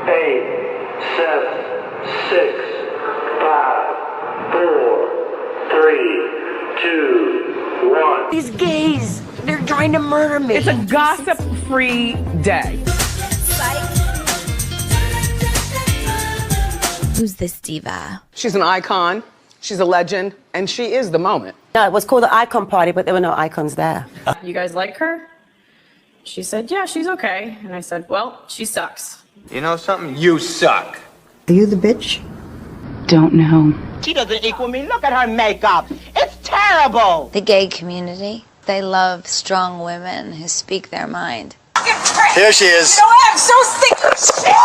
8, 7, 6, 5, 4, 3, 2, 1. These gays, they're trying to murder me. It's a gossip-free day. Who's this diva? She's an icon, she's a legend, and she is the moment. No, it was called the Icon Party, but there were no icons there. You guys like her? She said, yeah, she's okay. And I said, well, she sucks. You know something? You suck. Are you the bitch? Don't know. She doesn't equal me. Look at her makeup. It's terrible. The gay community. They love strong women who speak their mind. Here she is. You know what? I'm so sick of shit.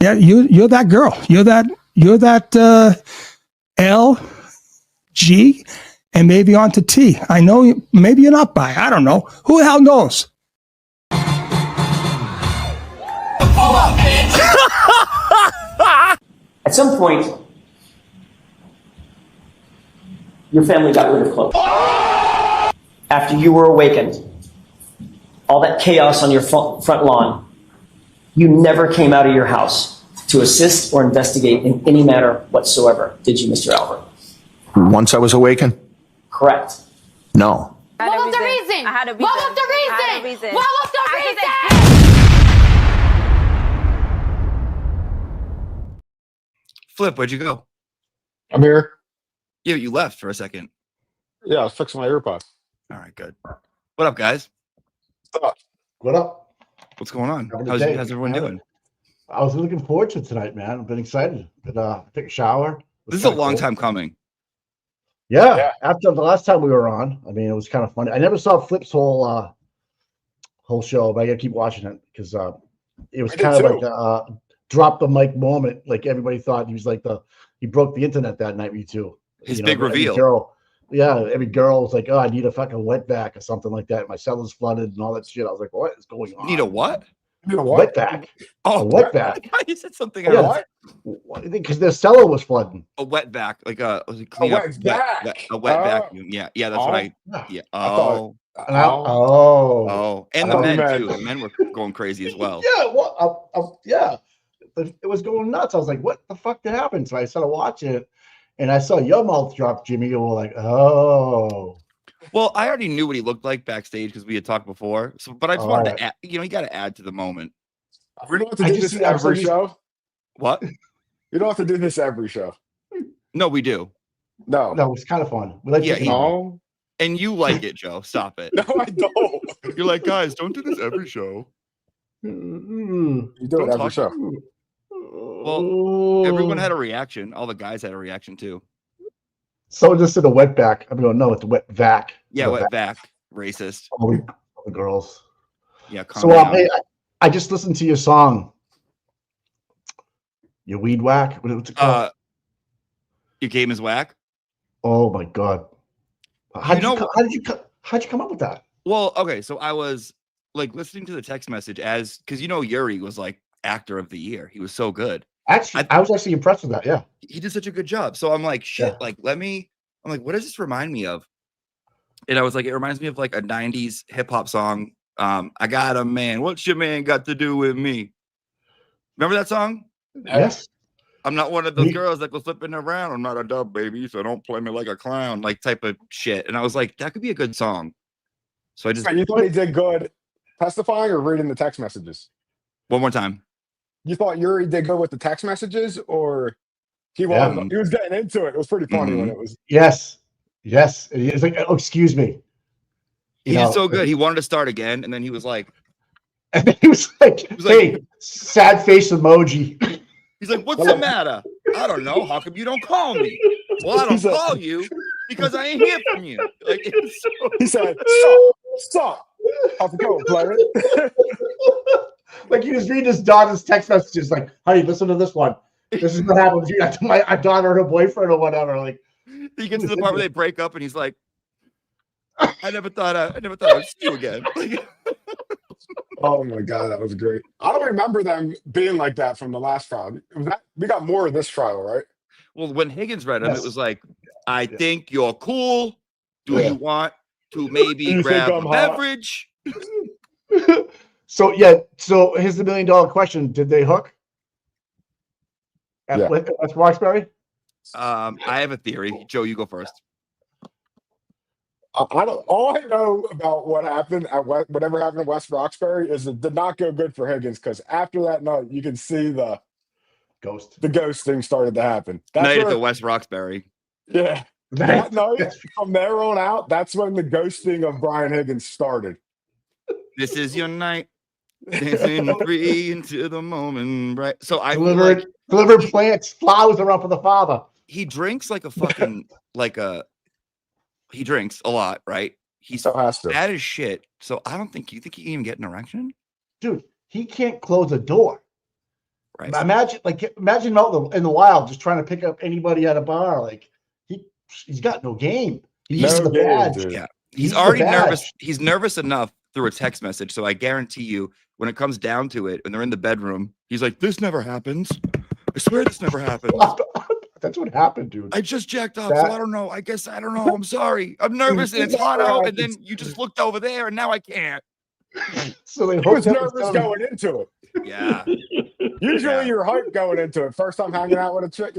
Yeah, you're that girl. You're that L, G, and maybe on to T. I know maybe you're not bi. I don't know. Who the hell knows? At some point, your family got rid of Chloe. After you were awakened, all that chaos on your front lawn, you never came out of your house to assist or investigate in any matter whatsoever, did you, Mr. Albert? Once I was awakened? Correct. No. What was the reason? What was the reason? What was the reason? Flip, where'd you go? I'm here. Yeah, you left for a second. Yeah, I was fixing my AirPods. All right, good. What up, guys? What up? What's going on? Having a How's day. everyone doing? I was looking forward to tonight, man. I've been excited. Take a shower. This is a long time coming. Yeah, after the last time we were on, I mean, it was kind of funny. I never saw Flip's whole show, but I gotta keep watching it because it was kind of like a drop the mic moment. Like everybody thought he was like he broke the internet that night. Me too. His big reveal. Every girl was like, "Oh, I need a fucking wetback or something like that." My cellar's flooded and all that shit. I was like, "What is going on?" Need a what? Wetback. Oh, a wetback. You said something else. Because their cellar was flooding. A wetback, like a wet vacuum. Yeah, that's what I. Yeah. Oh. And the men too. The men were going crazy as well. Yeah. Well, yeah. It was going nuts. I was like, "What the fuck did happen?" So I started watching it, and I saw your mouth drop, Jimmy. You were like, "Oh." Well, I already knew what he looked like backstage because we had talked before. So, but I just wanted to add, you got to add to the moment. We don't have to do this every show. What? You don't have to do this every show. No, we do. No, it's kind of fun. We like no. And you like it, Joe. Stop it. No, I don't. You're like, guys, don't do this every show. You do it every show. Well, everyone had a reaction. All the guys had a reaction too. Someone just said a wetback. I'm going, no, it's a wet vac. Yeah, wet vac. Racist. All the girls. Yeah. So hey, I just listened to your song. Your weed whack. What's it called? Your game is whack. Oh my god. How'd you come up with that? Well, okay, so I was like listening to the text message because Yuri was like actor of the year. He was so good. Actually, I was actually impressed with that. Yeah. He did such a good job. So I'm like, shit, I'm like, what does this remind me of? And I was like, it reminds me of like a 90s hip hop song. I got a man. What's your man got to do with me? Remember that song? Yes. I'm not one of those girls that go flipping around. I'm not a dub baby, so don't play me like a clown, like type of shit. And I was like, that could be a good song. So I just. You thought he did good testifying or reading the text messages? One more time. You thought Yuri did good with the text messages, or he was getting into it? It was pretty funny when it was. Yes. It's like, oh, excuse me. He did so good. He wanted to start again, and then he was like, hey, sad face emoji. He's like, what's the matter? I don't know. How come you don't call me? Well, I don't call you because I ain't hear from you. Like, he said, stop. How's it going, player? Like he was reading his daughter's text messages, like, honey, listen to this one. This is what happens. You got my daughter or her boyfriend or whatever. Like he gets to the part where they break up and he's like, I never thought I'd see you again. Oh my god, that was great. I don't remember them being like that from the last trial. We got more of this trial, right? Well, when Higgins read them, it was like, I think you're cool. Do you want to maybe grab a beverage? So here's the $1 million question. Did they hook? At West Roxbury? I have a theory. Joe, you go first. I don't. All I know about what happened at whatever happened at West Roxbury is it did not go good for Higgins because after that night, you can see the ghost thing started to happen. That's Night at where, the West Roxbury. yeah, that night from there on out, that's when the ghosting of Brian Higgins started. This is your night. Dancing free into the moment, right? So I delivered plants, flowers around for the father. He drinks like a fucking he drinks a lot, right? He's bad as shit. So I don't think you think he can even get an erection, dude. He can't close a door. Right. Imagine out in the wild just trying to pick up anybody at a bar. Like he's got no game. He's the badge. Yeah, he's already nervous. He's nervous enough through a text message. So I guarantee you, when it comes down to it, and they're in the bedroom, he's like, "This never happens. I swear this never happens." That's what happened, dude. I just jacked off, so I don't know. I guess I don't know. I'm sorry. I'm nervous, and it's hot out. And then you just looked over there, and now I can't. So he was nervous going into it. Yeah. Usually you're hyped going into it. First time hanging out with a chick,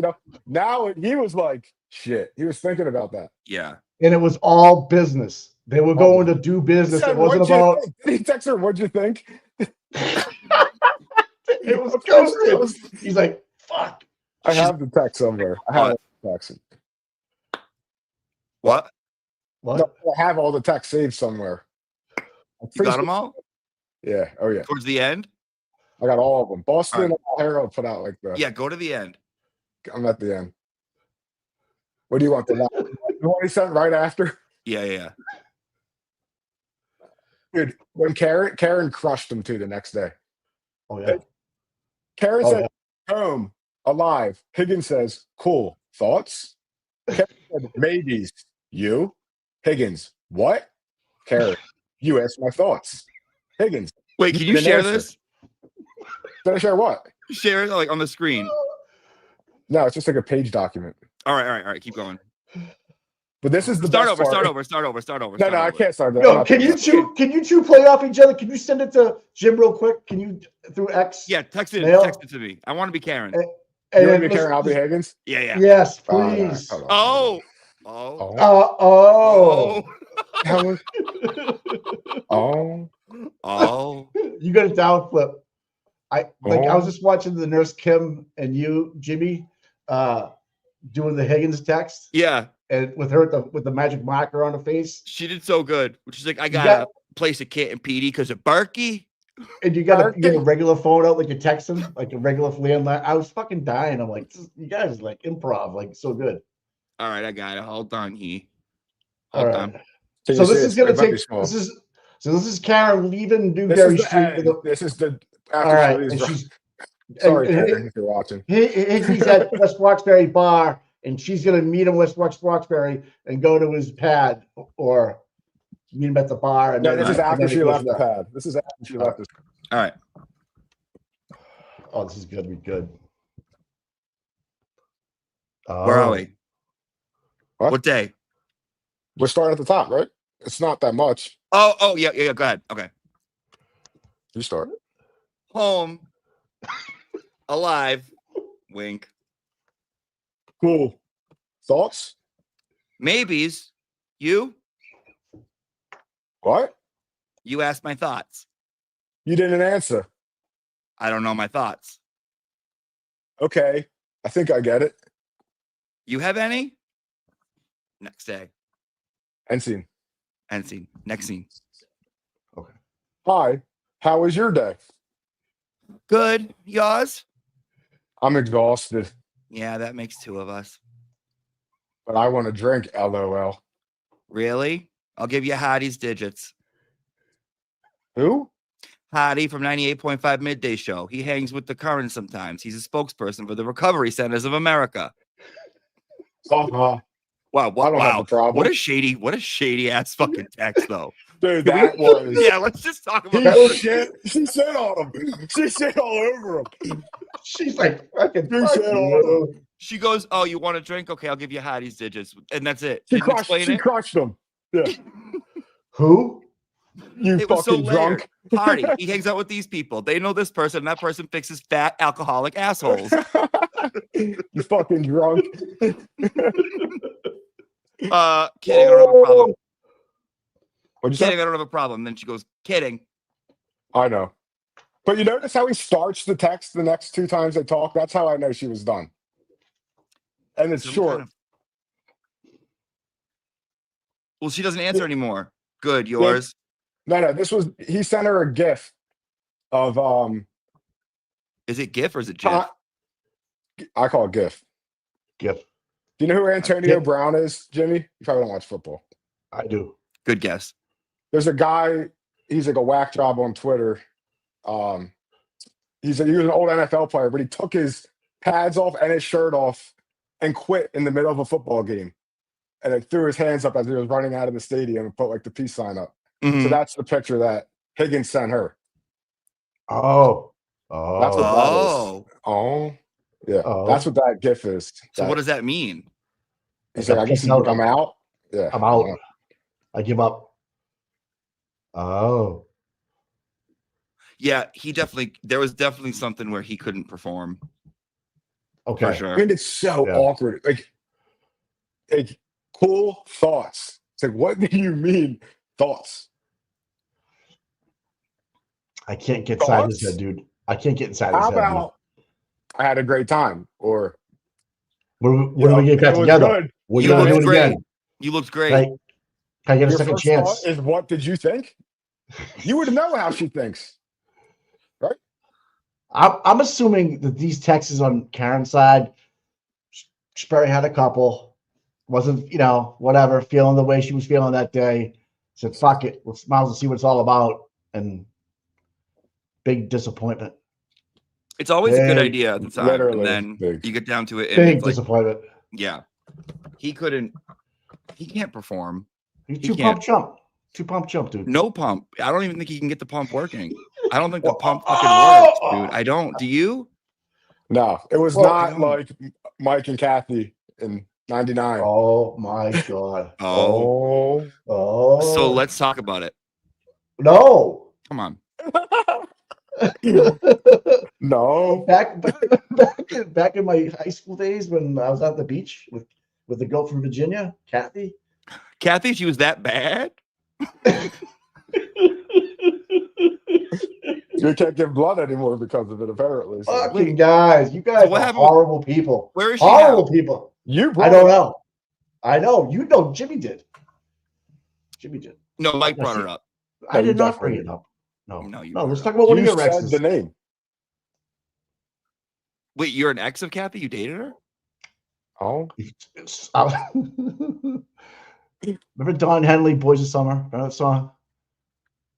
Now he was like, shit. He was thinking about that. Yeah. And it was all business. They were going to do business. It wasn't about. Did he text her? What'd you think? It was ghosted. He's like, fuck. I have the text somewhere. I have the text. What? What? No, I have all the text saved somewhere. You got them all? Yeah. Oh, yeah. Towards the end? I got all of them. Boston Herald put out like that. Yeah, go to the end. I'm at the end. What do you want? The one he sent right after? Yeah. Dude, when Karen crushed him too the next day. Oh, yeah. Karen said, home, alive. Higgins says, cool. Thoughts? Karen said, maybes. You? Higgins, what? Karen, you asked my thoughts. Higgins. Wait, can you share this? Did I share what? Share it like on the screen. No, it's just like a page document. All right. Keep going. But this is the start best over. No, I can't start that. No, can you two play off each other? Can you send it to Jim real quick? Can you through X? Yeah, text it to me. I want to be Karen. You want to be Karen? I'll be Higgins. Yeah. Yes, please. Oh. You got it down, Flip. I was just watching the nurse Kim and you, Jimmy, doing the Higgins text. Yeah. And with her with the magic marker on her face. She did so good. She's like, I gotta place a kit in PD because of Barky. And you got a regular phone out like you're texting, like a regular landline. I was fucking dying. I'm like, you guys like improv, like so good. All right, I got it. Hold on, Hold on. So this is gonna take. This is Karen leaving Newberry Street. This is the. All right. Sorry, Karen, if you're watching. He's at West Roxbury bar, and she's gonna meet him West Roxbury and go to his pad or meet him at the bar. And no, this is after she left the pad. This is after she left. All right. Oh, this is gonna be good. Where are we? What day? We're starting at the top, right? It's not that much. Oh, yeah. Go ahead. Okay. You start. Home. Alive. Wink. Cool. Thoughts? Maybes. You? What? You asked my thoughts. You didn't answer. I don't know my thoughts. Okay. I think I get it. You have any? Next day. End scene. Next scene. Okay. Hi. How was your day? Good. Yours? I'm exhausted. Yeah, that makes two of us. But I want to drink, LOL. Really? I'll give you Hottie's digits. Who? Hottie from 98.5 Midday Show. He hangs with the current sometimes. He's a spokesperson for the Recovery Centers of America. Uh-huh. Wow, I don't have a problem. What a shady ass fucking text though. Dude, that was yeah, let's just talk about that. She said on him. She said all over him. She's like fucking She goes, oh, you want a drink? Okay, I'll give you Hottie's digits. And that's it. She crushed him. Yeah. Who? You It was so fucking layered. drunk. Party. He hangs out with these people. They know this person. And that person fixes fat alcoholic assholes. You fucking drunk. Kidding. I don't have a problem. What'd you Kidding. say? I don't have a problem. Then she goes, kidding. I know. But you notice how he starts the text the next 2 times they talk? That's how I know she was done. And it's Some short. kind of- Well, she doesn't answer anymore. Good. Yours. No, he sent her a GIF of Is it GIF or is it GIF? I call it GIF. GIF. Do you know who Antonio Brown is, Jimmy? You probably don't watch football. I do. Good guess. There's a guy, he's like a whack job on Twitter. He was an old NFL player, but he took his pads off and his shirt off and quit in the middle of a football game. And then threw his hands up as he was running out of the stadium and put like the peace sign up. Mhm. So that's the picture that Higgins sent her. Oh. That's what that is. Oh. Yeah. Oh. That's what that GIF is. So what does that mean? He's like, I guess I'm out. Yeah. I'm out. I give up. Oh. Yeah, there was definitely something where he couldn't perform. Okay. For sure. I mean, it's so awkward. Like cool thoughts. It's like, what do you mean thoughts? I can't get inside his head, dude. I can't get inside his How head. about I had a great time? Or when do we get back together? We're You gonna do looked it great. again. You looked great. Can I get a your second first chance? thought is, what did you think? You would know how she thinks, right? I'm assuming that these texts on Karen's side, Sperry had a couple, wasn't, whatever, feeling the way she was feeling that day. Said, fuck it, let's might as well see what it's all about. And big disappointment. It's always a good idea at the time. Literally And then you get down to it. And Big it's like, disappointment. yeah. He can't perform. He's too pump chump. Too pump chump, dude. No pump. I don't even think he can get the pump working. I don't think the pump fucking works, dude. I don't. Do you? No, it was not like Mike and Kathy in '99. Oh my God. Oh. Oh. So let's talk about it. No. Come on. No. Back in my high school days when I was at the beach with the girl from Virginia, Kathy. Kathy, she was that bad? You can't give blood anymore because of it, apparently. So. Fucking guys, you guys are horrible people. Where is she horrible now? people? You I don't know. I know. You know Jimmy did. Jimmy did. No, Mike brought her up. I did not bring it up. No. No, Let's talk about one of your said exes. the name. Wait, you're an ex of Kathy? You dated her? Oh. Remember Don Henley, Boys of Summer? Remember that song?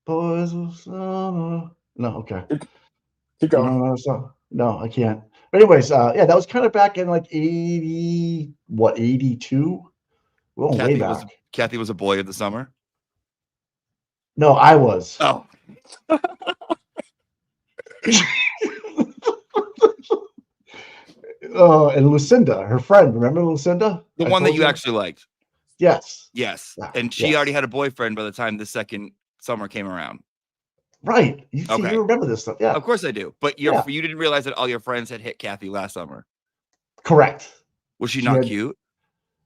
Boys of Summer. No, okay. Keep going. No, I can't. But anyways, that was kind of back in like 82? We're going way back. Kathy was a boy of the summer? No, I was. Oh. And Lucinda, her friend. Remember Lucinda? The one that you actually liked? Yes. Yes. And she already had a boyfriend by the time the second summer came around. Right. You remember this stuff. Yeah. Of course I do. But you didn't realize that all your friends had hit Kathy last summer. Correct. Was she not cute?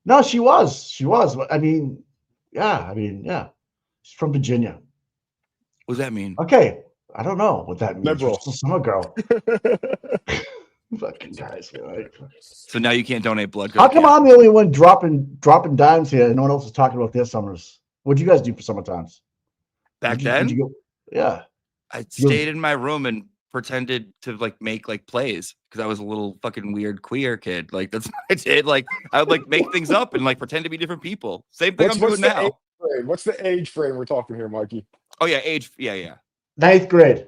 No, she was. She was. I mean, yeah. She's from Virginia. What does that mean? Okay. I don't know what that means. Liberal. She's a summer girl. Fucking guys. Right? So now you can't donate blood. How come I'm the only one dropping dimes here and no one else is talking about their summers? What'd you guys do for summer times? Back then? Yeah. I stayed in my room and pretended to make plays because I was a little fucking weird queer kid. Like that's what I did. Like I would make things up and pretend to be different people. Same thing I'm doing now. What's the age frame we're talking here, Mikey? Oh yeah, age. Yeah. 9th grade.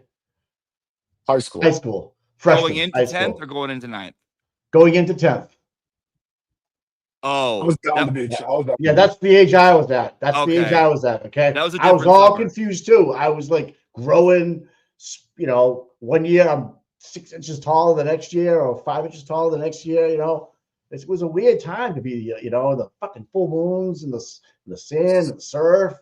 High school. High school. Freshman, going into 10th or going into 9th? Going into 10th. Oh, I was down the beach. Yeah, that's the age I was at. That's the age I was at. Okay. That was I was all summer. confused too. I was like growing, 1 year I'm 6 inches taller the next year or 5 inches taller the next year, It was a weird time to be, the fucking full moons and the sand and the surf,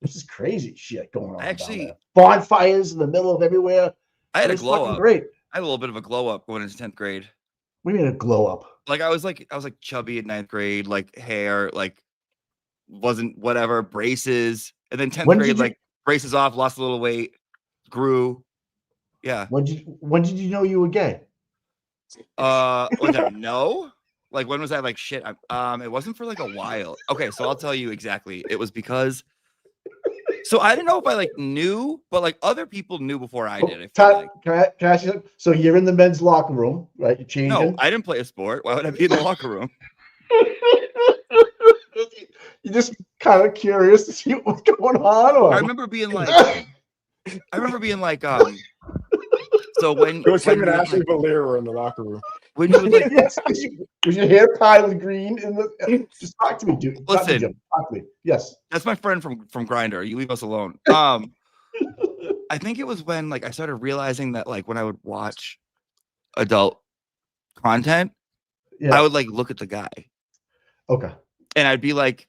This is crazy shit going on. Actually, down there. Bonfires in the middle of everywhere. I had a It's glow fucking up. Great. I had a little bit of a glow up going into 10th grade. What do you mean a glow up? Like I was like chubby at 9th grade, like hair, like wasn't whatever, braces. And then 10th grade, like braces off, lost a little weight, grew. Yeah. When did you know you were gay? When did I know? Like when was I like shit? It wasn't for like a while. Okay, so I'll tell you exactly. It was because so I didn't know if I like knew, but like other people knew before I did. I feel like. Can I ask you? So you're in the men's locker room, right? You're changing. No, I didn't play a sport. Why would I be in the locker room? You're just kind of curious to see what's going on. Or? I remember being like, so when It was him and you would, Ashley like, Valier were in the locker room. when you would like, Yes, was your hair tied with green in the? Just talk to me, dude. Talk to me, Listen. Jim. Talk to me. Yes. that's my friend from Grindr. You leave us alone. I think it was when like I started realizing that like when I would watch adult content, Yeah. I would like look at the guy Okay. and I'd be like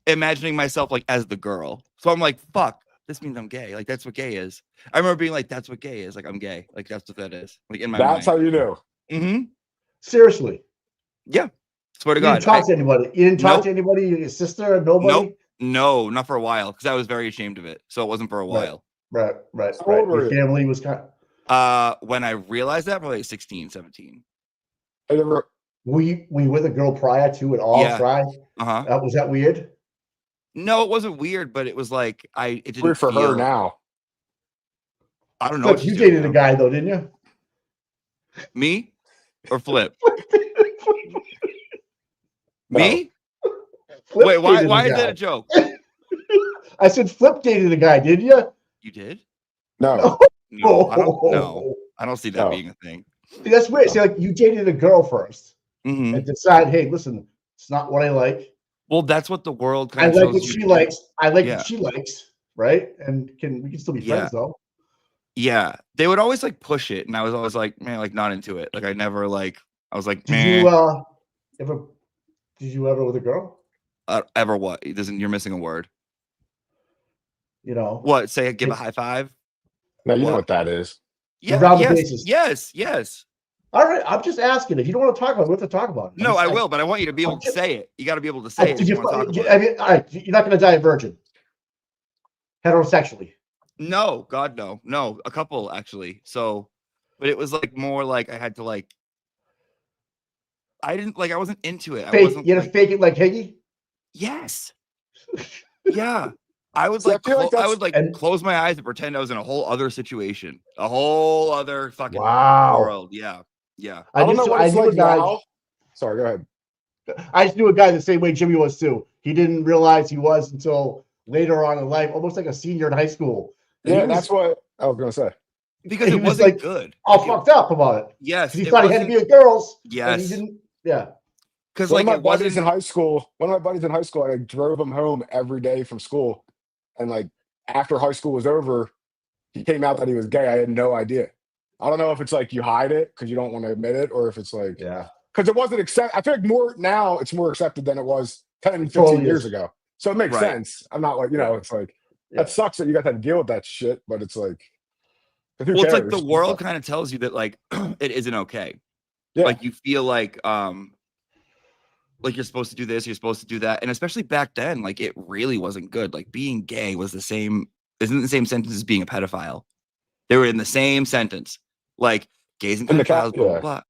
imagining myself like as the girl. So I'm like, fuck, this means I'm gay. Like that's what gay is. I remember being like, that's what gay is. Like I'm gay. Like that's what that is. Like in my That's mind. how you knew. Mm-hmm. Seriously. Yeah. Swear to You God. didn't talk to anybody. You didn't talk Nope. to anybody. Your sister. Nobody. Nope. No, not for a while because I was very ashamed of it. So it wasn't for a while. Right. How old were Your you? family was kind. When I realized that, probably like 16, 17. I never, Were you with a girl prior to it all? Yeah. Prior? Uh-huh. Was that weird? No, it wasn't weird, but it was like it didn't weird for feel, her now. I don't know. Flip, what you she's doing dated a now. guy though, didn't you? Me or Flip? No. Me? Flip Wait, why dated is guy. that a joke? I said Flip dated a guy, did you? You did? No. No, I don't know. I don't see that No. being a thing. See, that's weird. See, like you dated a girl first Mhm. and decide, hey, listen, it's not what I like. Well, that's what the world I kind of like shows what you she to do. likes. I like Yeah. what she likes, right? And we can still be Yeah. friends though. Yeah, they would always like push it, and I was always like, man, like not into it. Like I never like. I was like, Did meh, you ever with a girl? ever what? It doesn't. You're missing a word. You know What? Say, give a high five. No, you know What? what that is. Yeah. Around the Yes. bases. Yes. Yes. All right, I'm just asking. If you don't want to talk about it, we have to talk about it. No, I will, but I want you to be able to say it. You got to be able to say it. If you want to talk about I it. mean, all right, you're not going to die a virgin. Heterosexually. No, God, no, no. A couple actually. So, but it was like more like I had to like. I didn't like. I wasn't into it. I Fake, wasn't. you had to Like, fake it like Higgy? yes. Yeah. I would See, I like, feel like I that's- would like and- close my eyes and pretend I was in a whole other situation, a whole other fucking Wow. world. Yeah, yeah. I don't know what it's like a guy. now. Sorry, go ahead. I just knew a guy the same way Jimmy was too. He didn't realize he was until later on in life, almost like a senior in high school. And Yeah, he was that's what I was gonna say. Because he it was, wasn't like, good. all Like, fucked up about it. Yes, He it thought he had to wasn't- be a girl's. And Yes, he didn't. Yeah. because One like of my it buddies in wasn't. high school, one of my buddies in high school, I drove him home every day from school. And like after high school was over, he came out that he was gay. I had no idea. I don't know if it's like you hide it because you don't want to admit it, or if it's like, Yeah. because it wasn't accepted. I feel like more now it's more accepted than it was 10 and 15 Totally years is. ago. So it makes Right. sense. I'm not like, it's like, Yeah. that sucks that you got to deal with that shit, but it's like, who Well, it's like cares? the world kind of tells you that like it isn't okay. Yeah. Like you feel like you're supposed to do this, you're supposed to do that, and especially back then, like it really wasn't good. Like being gay was isn't the same sentence as being a pedophile. They were in the same sentence. Like gays and In the pedophiles, blah, blah, yeah. blah.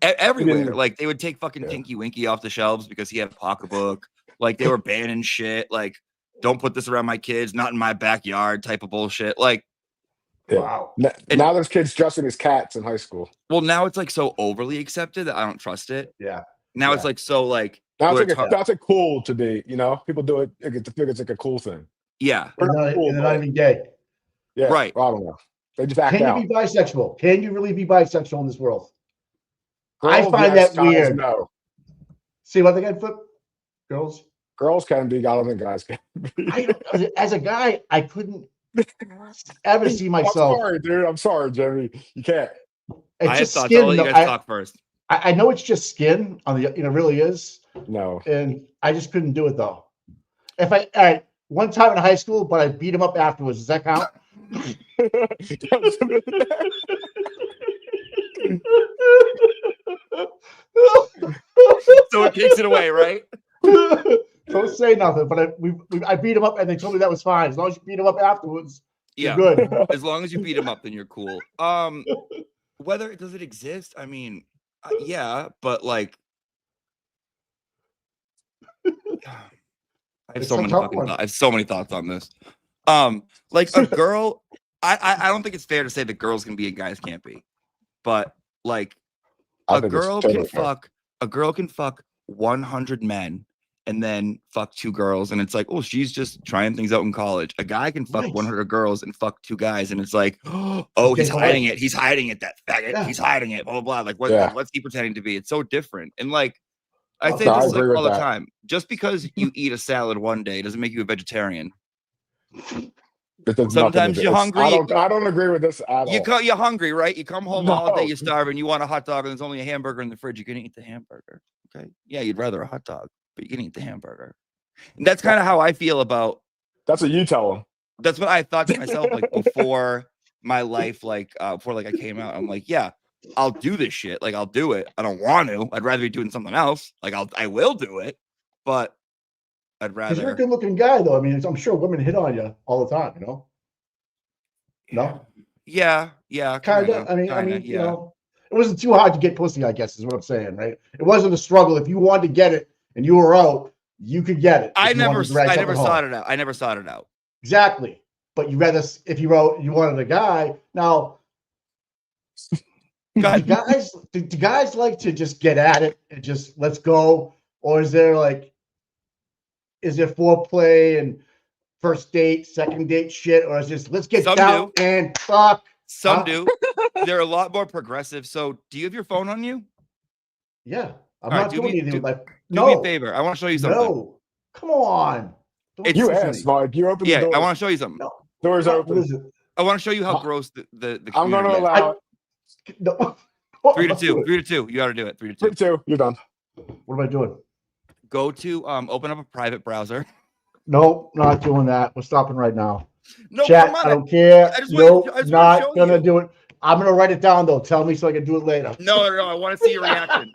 Everywhere. didn't- Like they would take fucking Yeah. Tinky Winky off the shelves because he had a pocketbook. Like they were banning shit. Like, don't put this around my kids, not in my backyard type of bullshit. Like, Yeah. Wow. Now there's kids dressing as cats in high school. well, now it's like so overly accepted that I don't trust it. Yeah. Now Yeah. it's like so like Now where it's it's like hard- that's like cool to be, people do it. They think it's like a cool thing. yeah, We're And not cool, they're not but- even gay. Yeah, Right. I don't know. They just act Can out. you be bisexual? Can you really be bisexual in this world? I Girls, find yes, that guys, weird. No, See what they got, Flip? Girls? girls can be. I don't think guys can. Be. As a guy, I couldn't ever see myself. I'm sorry, dude. I'm sorry, Jimmy. You can't. It's I had just thoughts. skin. I'll let you though. guys talk first. I know it's just skin on the, it really is. No. And I just couldn't do it though. If I, all right, one time in high school, but I beat him up afterwards. Does that count? So it takes it away, right? Don't say nothing, but I beat him up, and they told me that was fine. As long as you beat him up afterwards, you're good. As long as you beat him up, then you're cool. Whether does it exist? I mean, yeah, but like, I have so many fucking I have so many thoughts on this. Like a girl, I don't think it's fair to say that girls can be and guys can't be, but like a girl can fuck 100 men and then fuck 2 girls, and it's like, oh, she's just trying things out in college. A guy can fuck 100 girls and fuck 2 guys, and it's like, oh, he's hiding it. He's hiding it. That faggot. Yeah. He's hiding it. Blah blah blah. Like, what's he pretending to be? It's so different. And like, I say this like all the time. Just because you eat a salad one day doesn't make you a vegetarian. Sometimes you're hungry. I don't agree with this at all. You're hungry, right? You come home all day, you're starving, you want a hot dog, and there's only a hamburger in the fridge. You're gonna eat the hamburger. Okay. Yeah, you'd rather a hot dog, but you can eat the hamburger. And that's kind of how I feel about. That's what you tell them. That's what I thought to myself, like before my life, like before like I came out. I'm like, yeah, I'll do this shit. Like I'll do it. I don't want to. I'd rather be doing something else. Like I will do it, but I'd rather. Because you're a good-looking guy, though. I mean, I'm sure women hit on you all the time. You know. No. Yeah. Kind of. I mean, you know, it wasn't too hard to get pussy, I guess, is what I'm saying, right? It wasn't a struggle. If you wanted to get it and you were out, you could get it. I never sought it out. I never sought it out. Exactly. But you rather, if you wanted a guy. Now, do guys like to just get at it and just let's go? Or is there foreplay and first date, second date shit? Or is just let's get down and fuck? Some do. They're a lot more progressive. So do you have your phone on you? Yeah. I'm not doing anything with my. Do me a favor. I want to show you something. No. Come on. You asked, Mike. You opened the door. I want to show you something. No. Doors open. I want to show you how gross the I'm going to allow it. No. 3-2. 3-2. You got to do it. 3-2. 3-2. You're done. What am I doing? Go to open up a private browser. Nope, not doing that. We're stopping right now. No, Chat, come on. I don't care. Nope, not gonna do it. I'm gonna write it down though. Tell me so I can do it later. No. I want to see your reaction.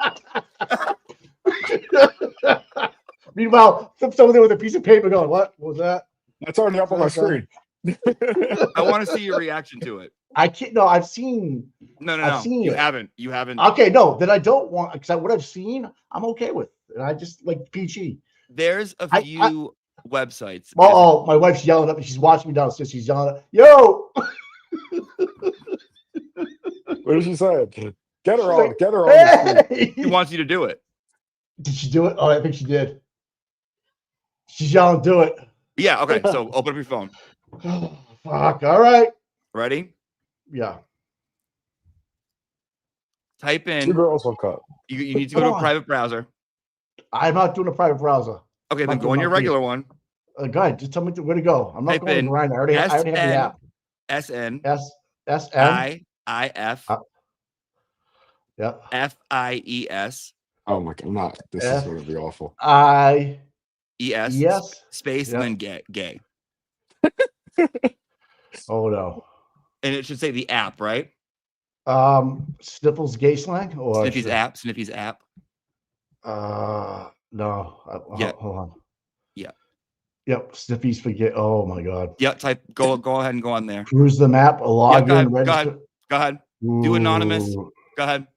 Meanwhile, somebody with a piece of paper going, what was that? That's already up on my screen. I want to see your reaction to it. I can't. No, I've seen. No. I've seen you it. haven't. You haven't. Okay, no. Then I don't want because what I've seen, I'm okay with, and I just like PG. There's a few websites. Oh, my wife's yelling at me. She's watching me downstairs. She's yelling at yo. What did she say? Get her on. Get her on. Hey! She wants you to do it. Did she do it? Oh, I think she did. She's yelling, do it. Yeah. Okay. So open up your phone. Oh, fuck. All right. Ready? Yeah. Type in. 2 girls, 1 cup. You need to go to a private browser. I'm not doing a private browser. Okay, then go on your regular one. Go ahead. Just tell me where to go. I'm not Type going right now. I already have the app. SN. IIF. Yeah. FIES. Oh my god, I'm not. This is going to be awful. ES. Space and then gay. Oh no. And it should say the app, right? Sniffles gay slang or Sniffy's app. No. Hold on. Yeah. Yep. Sniffy's for gay. Oh my god. Yeah. Go ahead and go on there. Cruise the map. Log in. Register. Go ahead. Do anonymous. Go ahead.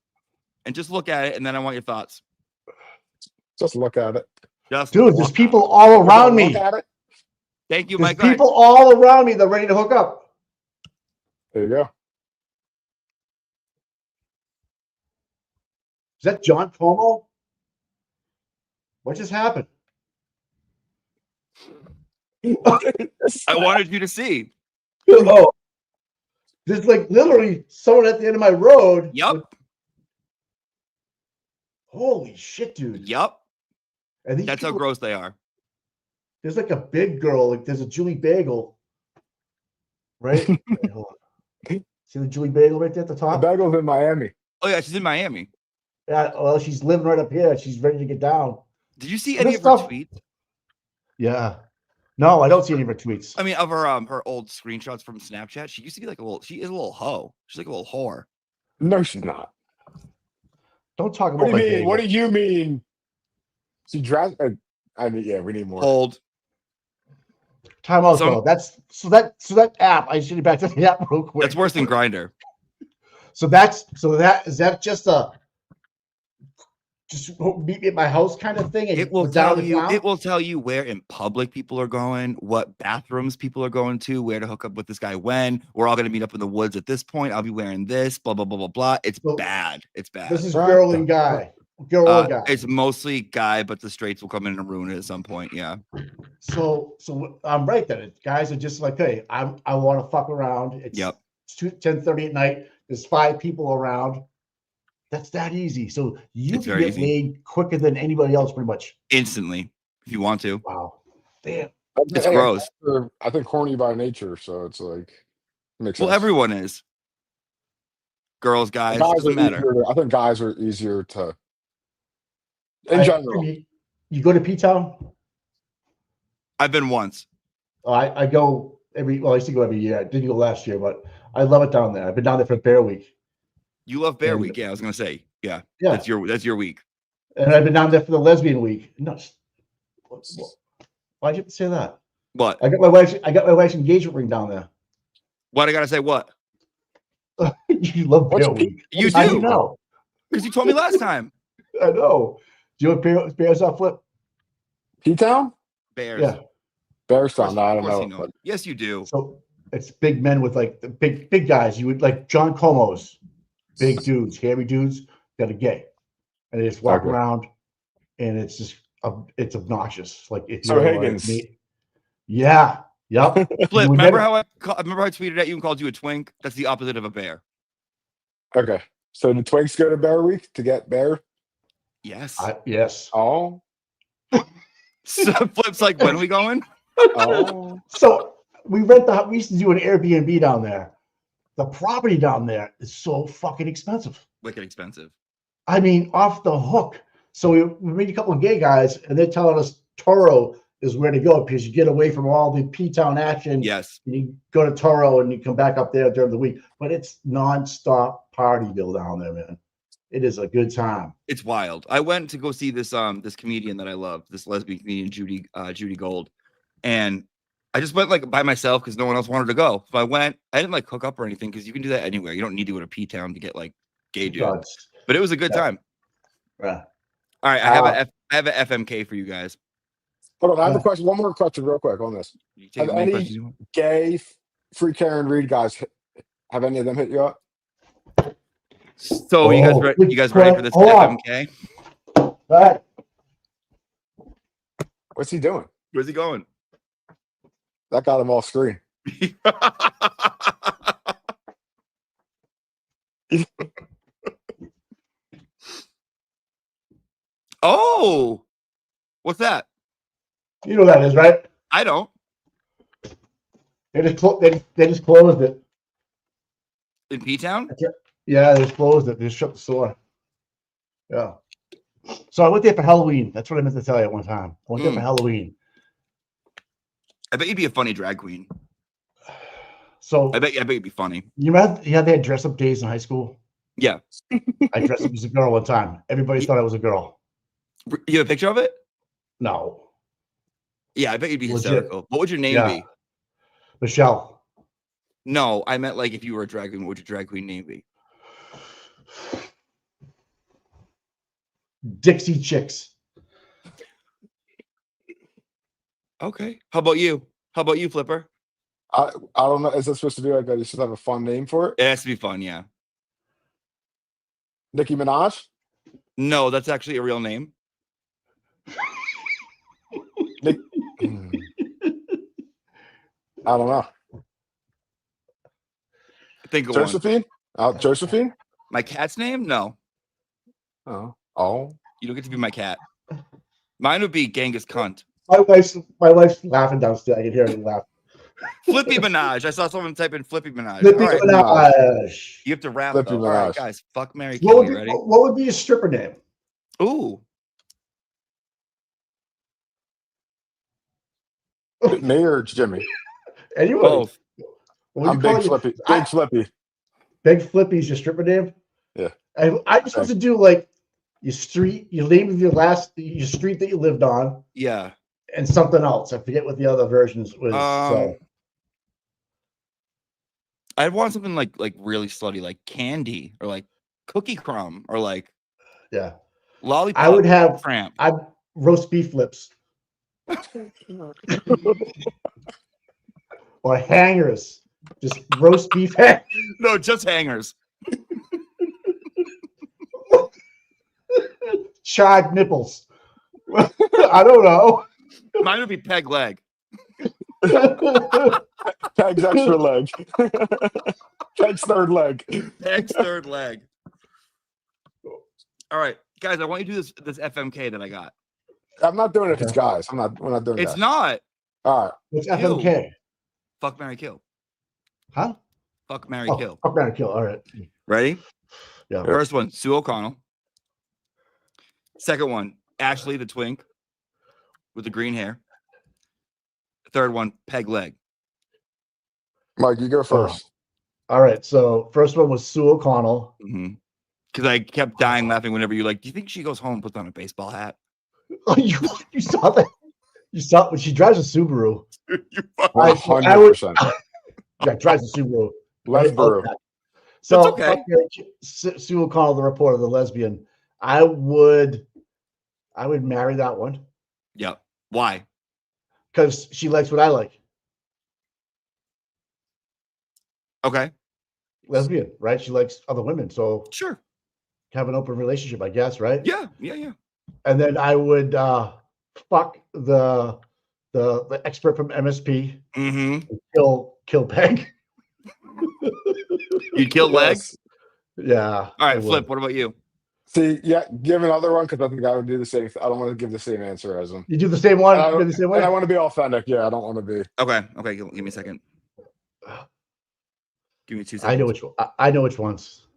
And just look at it, and then I want your thoughts. Just look at it. Dude, there's people all around me. Thank you, There's Mike. people all around me that are ready to hook up. There you go. Is that John Como? What just happened? I wanted you to see. Oh, there's like literally someone at the end of my road. Yep. Holy shit, dude. Yep. And that's how gross they are. There's like a big girl, like there's a Julie Bagel. Right? Wait, hold on. See the Julie Bagel right there at the top? The Bagel's in Miami. Oh, yeah, she's in Miami. Yeah, well, she's living right up here. She's ready to get down. Did you see any of her tweets? Yeah. No, I don't see any of her tweets. I mean, of her old screenshots from Snapchat, she used to be like she is a little hoe. She's like a little whore. No, she's not. Don't talk What about do my you mean? bagel. What do you mean? She dressed. I mean, yeah, we need more. Hold. Time out though. That's so that app. I should get back to the app real quick. That's worse than Grindr. So that is that just meet me at my house kind of thing? And It will we're down tell the you. clown? It will tell you where in public people are going, what bathrooms people are going to, where to hook up with this guy when. We're all going to meet up in the woods at this point. I'll be wearing this. Blah blah blah blah blah. It's bad. It's bad. This is girl and guy. Girl or guy. It's mostly guy, but the straights will come in and ruin it at some point. Yeah. So I'm right then. Guys are just like, hey, I want to fuck around. It's 10:30 at night. There's 5 people around. That's that easy. So you can get laid quicker than anybody else, pretty much. Instantly, if you want to. Wow. Damn. It's gross. I think horny by nature, so it's like makes sense. Well, everyone is. Girls, guys, doesn't matter. I think guys are easier to. In general, you go to P-Town? I've been once. I go I used to go every year. I didn't go last year, but I love it down there. I've been down there for Bear Week. You love Bear Week, yeah. I was gonna say, yeah. That's your week. And I've been down there for the Lesbian Week. No, why'd you have to say that? What? I got my wife's engagement ring down there. What I gotta say? What? You love Bear Week. You do? How do you know? Because you told me last time. I know. Do you know what Bears off Flip? P-Town? Bears. Yeah. Bearstown. I Of course you don't know. Yes, you do. So it's big men with like the big guys. You would like John Como's, big dudes, hairy dudes that are gay, and they just walk around, and it's just it's obnoxious. Like if you're Higgins. Like me, yeah, yep. Flip. Remember how I tweeted at you and called you a twink? That's the opposite of a bear. Okay. So the twinks go to Bear Week to get bear? Yes. Yes. Oh. So Flip's like, when are we going? Oh. So we used to do an Airbnb down there. The property down there is so fucking expensive. Wicked expensive. I mean, off the hook. So we meet a couple of gay guys, and they're telling us Toro is where to go because you get away from all the P-Town action. Yes. And you go to Toro and you come back up there during the week. But it's nonstop partyville down there, man. It is a good time. It's wild. I went to go see this this comedian that I love, this lesbian comedian, Judy Gold. And I just went like by myself because no one else wanted to go. So I went. I didn't like hook up or anything because you can do that anywhere. You don't need to go to P-Town to get like gay dudes. But it was a good time. Yeah. All right, I have a FMK for you guys. Hold on, I have a question. One more question, real quick, on this. Have any gay free Karen Reed guys? Have any of them hit you up? So you guys ready for this FMK? All right. What's he doing? Where's he going? That got him off screen. Oh, what's that? You know what that is, right? I don't. They just closed it. In P-Town? Yeah, they just closed it. They just shut the store. Yeah. So I went there for Halloween. That's what I meant to tell you at one time. I went there for Halloween. I bet you'd be a funny drag queen. So I bet you'd be funny. You remember they had dress up days in high school? Yeah. I dressed up as a girl one time. Everybody thought I was a girl. You have a picture of it? No. Yeah, I bet you'd be Legit. hysterical. What would your name be? Michelle. No, I meant like if you were a drag queen, what would your drag queen name be? Dixie Chicks. Okay. How about you? How about you, Flipper? I don't know. Is that supposed to be like you should have a fun name for it? It has to be fun, yeah. Nicki Minaj? No, that's actually a real name. I don't know. Think of Josephine? Josephine? My cat's name? No. Oh. You don't get to be my cat. Mine would be Genghis Cunt. My wife's laughing downstairs. I can hear her laugh. Flippy Minaj. I saw someone type in Flippy Minaj. Flippy All right. Minaj. You have to rap Flippy though. All right, Minaj. guys. Fuck, Mary, What kill. would, You ready? what would be a stripper name? Ooh. Me or Jimmy? Anyway. Both. What I'm Big Flippy. Big Flippy. Big Flippy's your stripper name? Yeah. I'm supposed to do like your street, your name of your street that you lived on, Yeah. and something else. I forget what the other versions was. So I'd want something like really slutty, like candy or like cookie crumb or like lollipop. I would have tramp. roast beef lips or hangers. Just roast beef hangers. No, just hangers. Charred nipples. I don't know. Mine would be peg leg. Peg's extra leg. Peg's third leg. Peg's third leg. All right, guys, I want you to do this FMK that I got. I'm not doing it if it's guys. We're not doing it. It's not. All right. What's FMK? Fuck, marry, kill. Huh? Fuck, marry, kill. Fuck, marry, kill. All right. Ready? Yeah. First one, Sue O'Connell. Second one, Ashley the twink with the green hair. Third one, peg leg. Mike, you go first. All right. So first one was Sue O'Connell. Because I kept dying laughing whenever you're like, do you think she goes home and puts on a baseball hat? Oh, you saw that? You saw when she drives a Subaru. 100%. Yeah, drives a Subaru. Lesboro. So okay. Sue O'Connell, the reporter, the lesbian. I would marry that one. Yeah. Why? Because she likes what I like. Okay. Lesbian, right? She likes other women, so sure. Have an open relationship, I guess, right? Yeah. And then I would fuck the expert from MSP. Kill Peg. You'd kill legs? Yeah. All right, Flip, what about you? See, yeah, give another one because I think I would do the same. I don't want to give the same answer as him. You do the same one? And You do the same way? And I want to be authentic. Yeah, I don't want to be. Okay, give me a second. Give me 2 seconds. I know which ones.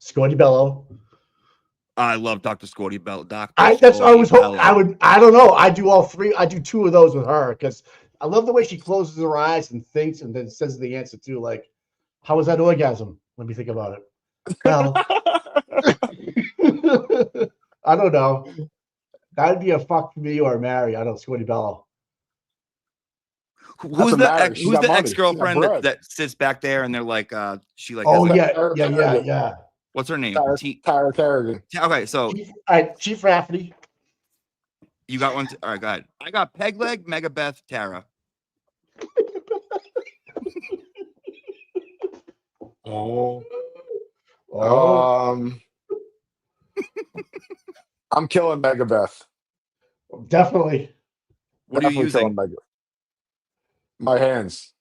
Scotty Bello. I love Dr. Scotty Bello. I was hoping I don't know. I do all three. I do two of those with her because I love the way she closes her eyes and thinks and then says the answer too. Like, how was that orgasm? Let me think about it. Well, I don't know. That'd be a fuck for me or a marry. I don't Scotty Bello. Who's the ex-girlfriend that sits back there and they're like she like yeah. What's her name? Tara Kerrigan. Okay, so Chief Rafferty. You got one. All right, go ahead. I got Peg Leg, Megabeth, Tara. I'm killing Megabeth. Definitely. What are you using? My hands.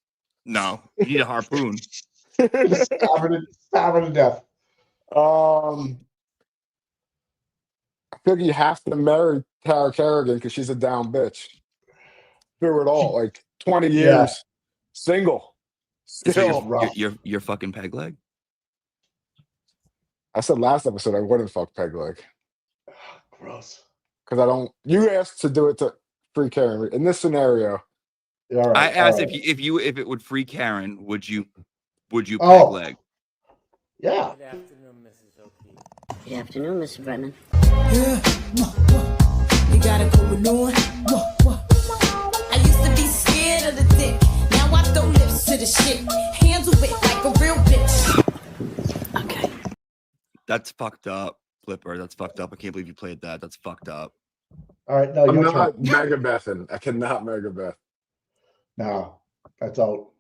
No, you need a harpoon. Stab her to death. I feel like you have to marry Tara Kerrigan because she's a down bitch. Through it all, like 20 years, single. Still, you're fucking Peg Leg. I said last episode I wouldn't fuck Peg Leg. Gross. Because I don't. You asked to do it to free Karen in this scenario. Yeah, all right, I asked if it would free Karen, would you Peg Leg? Yeah. Good afternoon, Mrs. O'Keefe. Good afternoon, Mr. Brennan. You got it going on. I used to be scared of the dick. Now I throw lips to the shit. Handle it like a real bitch. Okay. That's fucked up, Flipper. That's fucked up. I can't believe you played that. That's fucked up. All right, no, I'm not Megabethin'. I cannot Megabeth. No, that's out.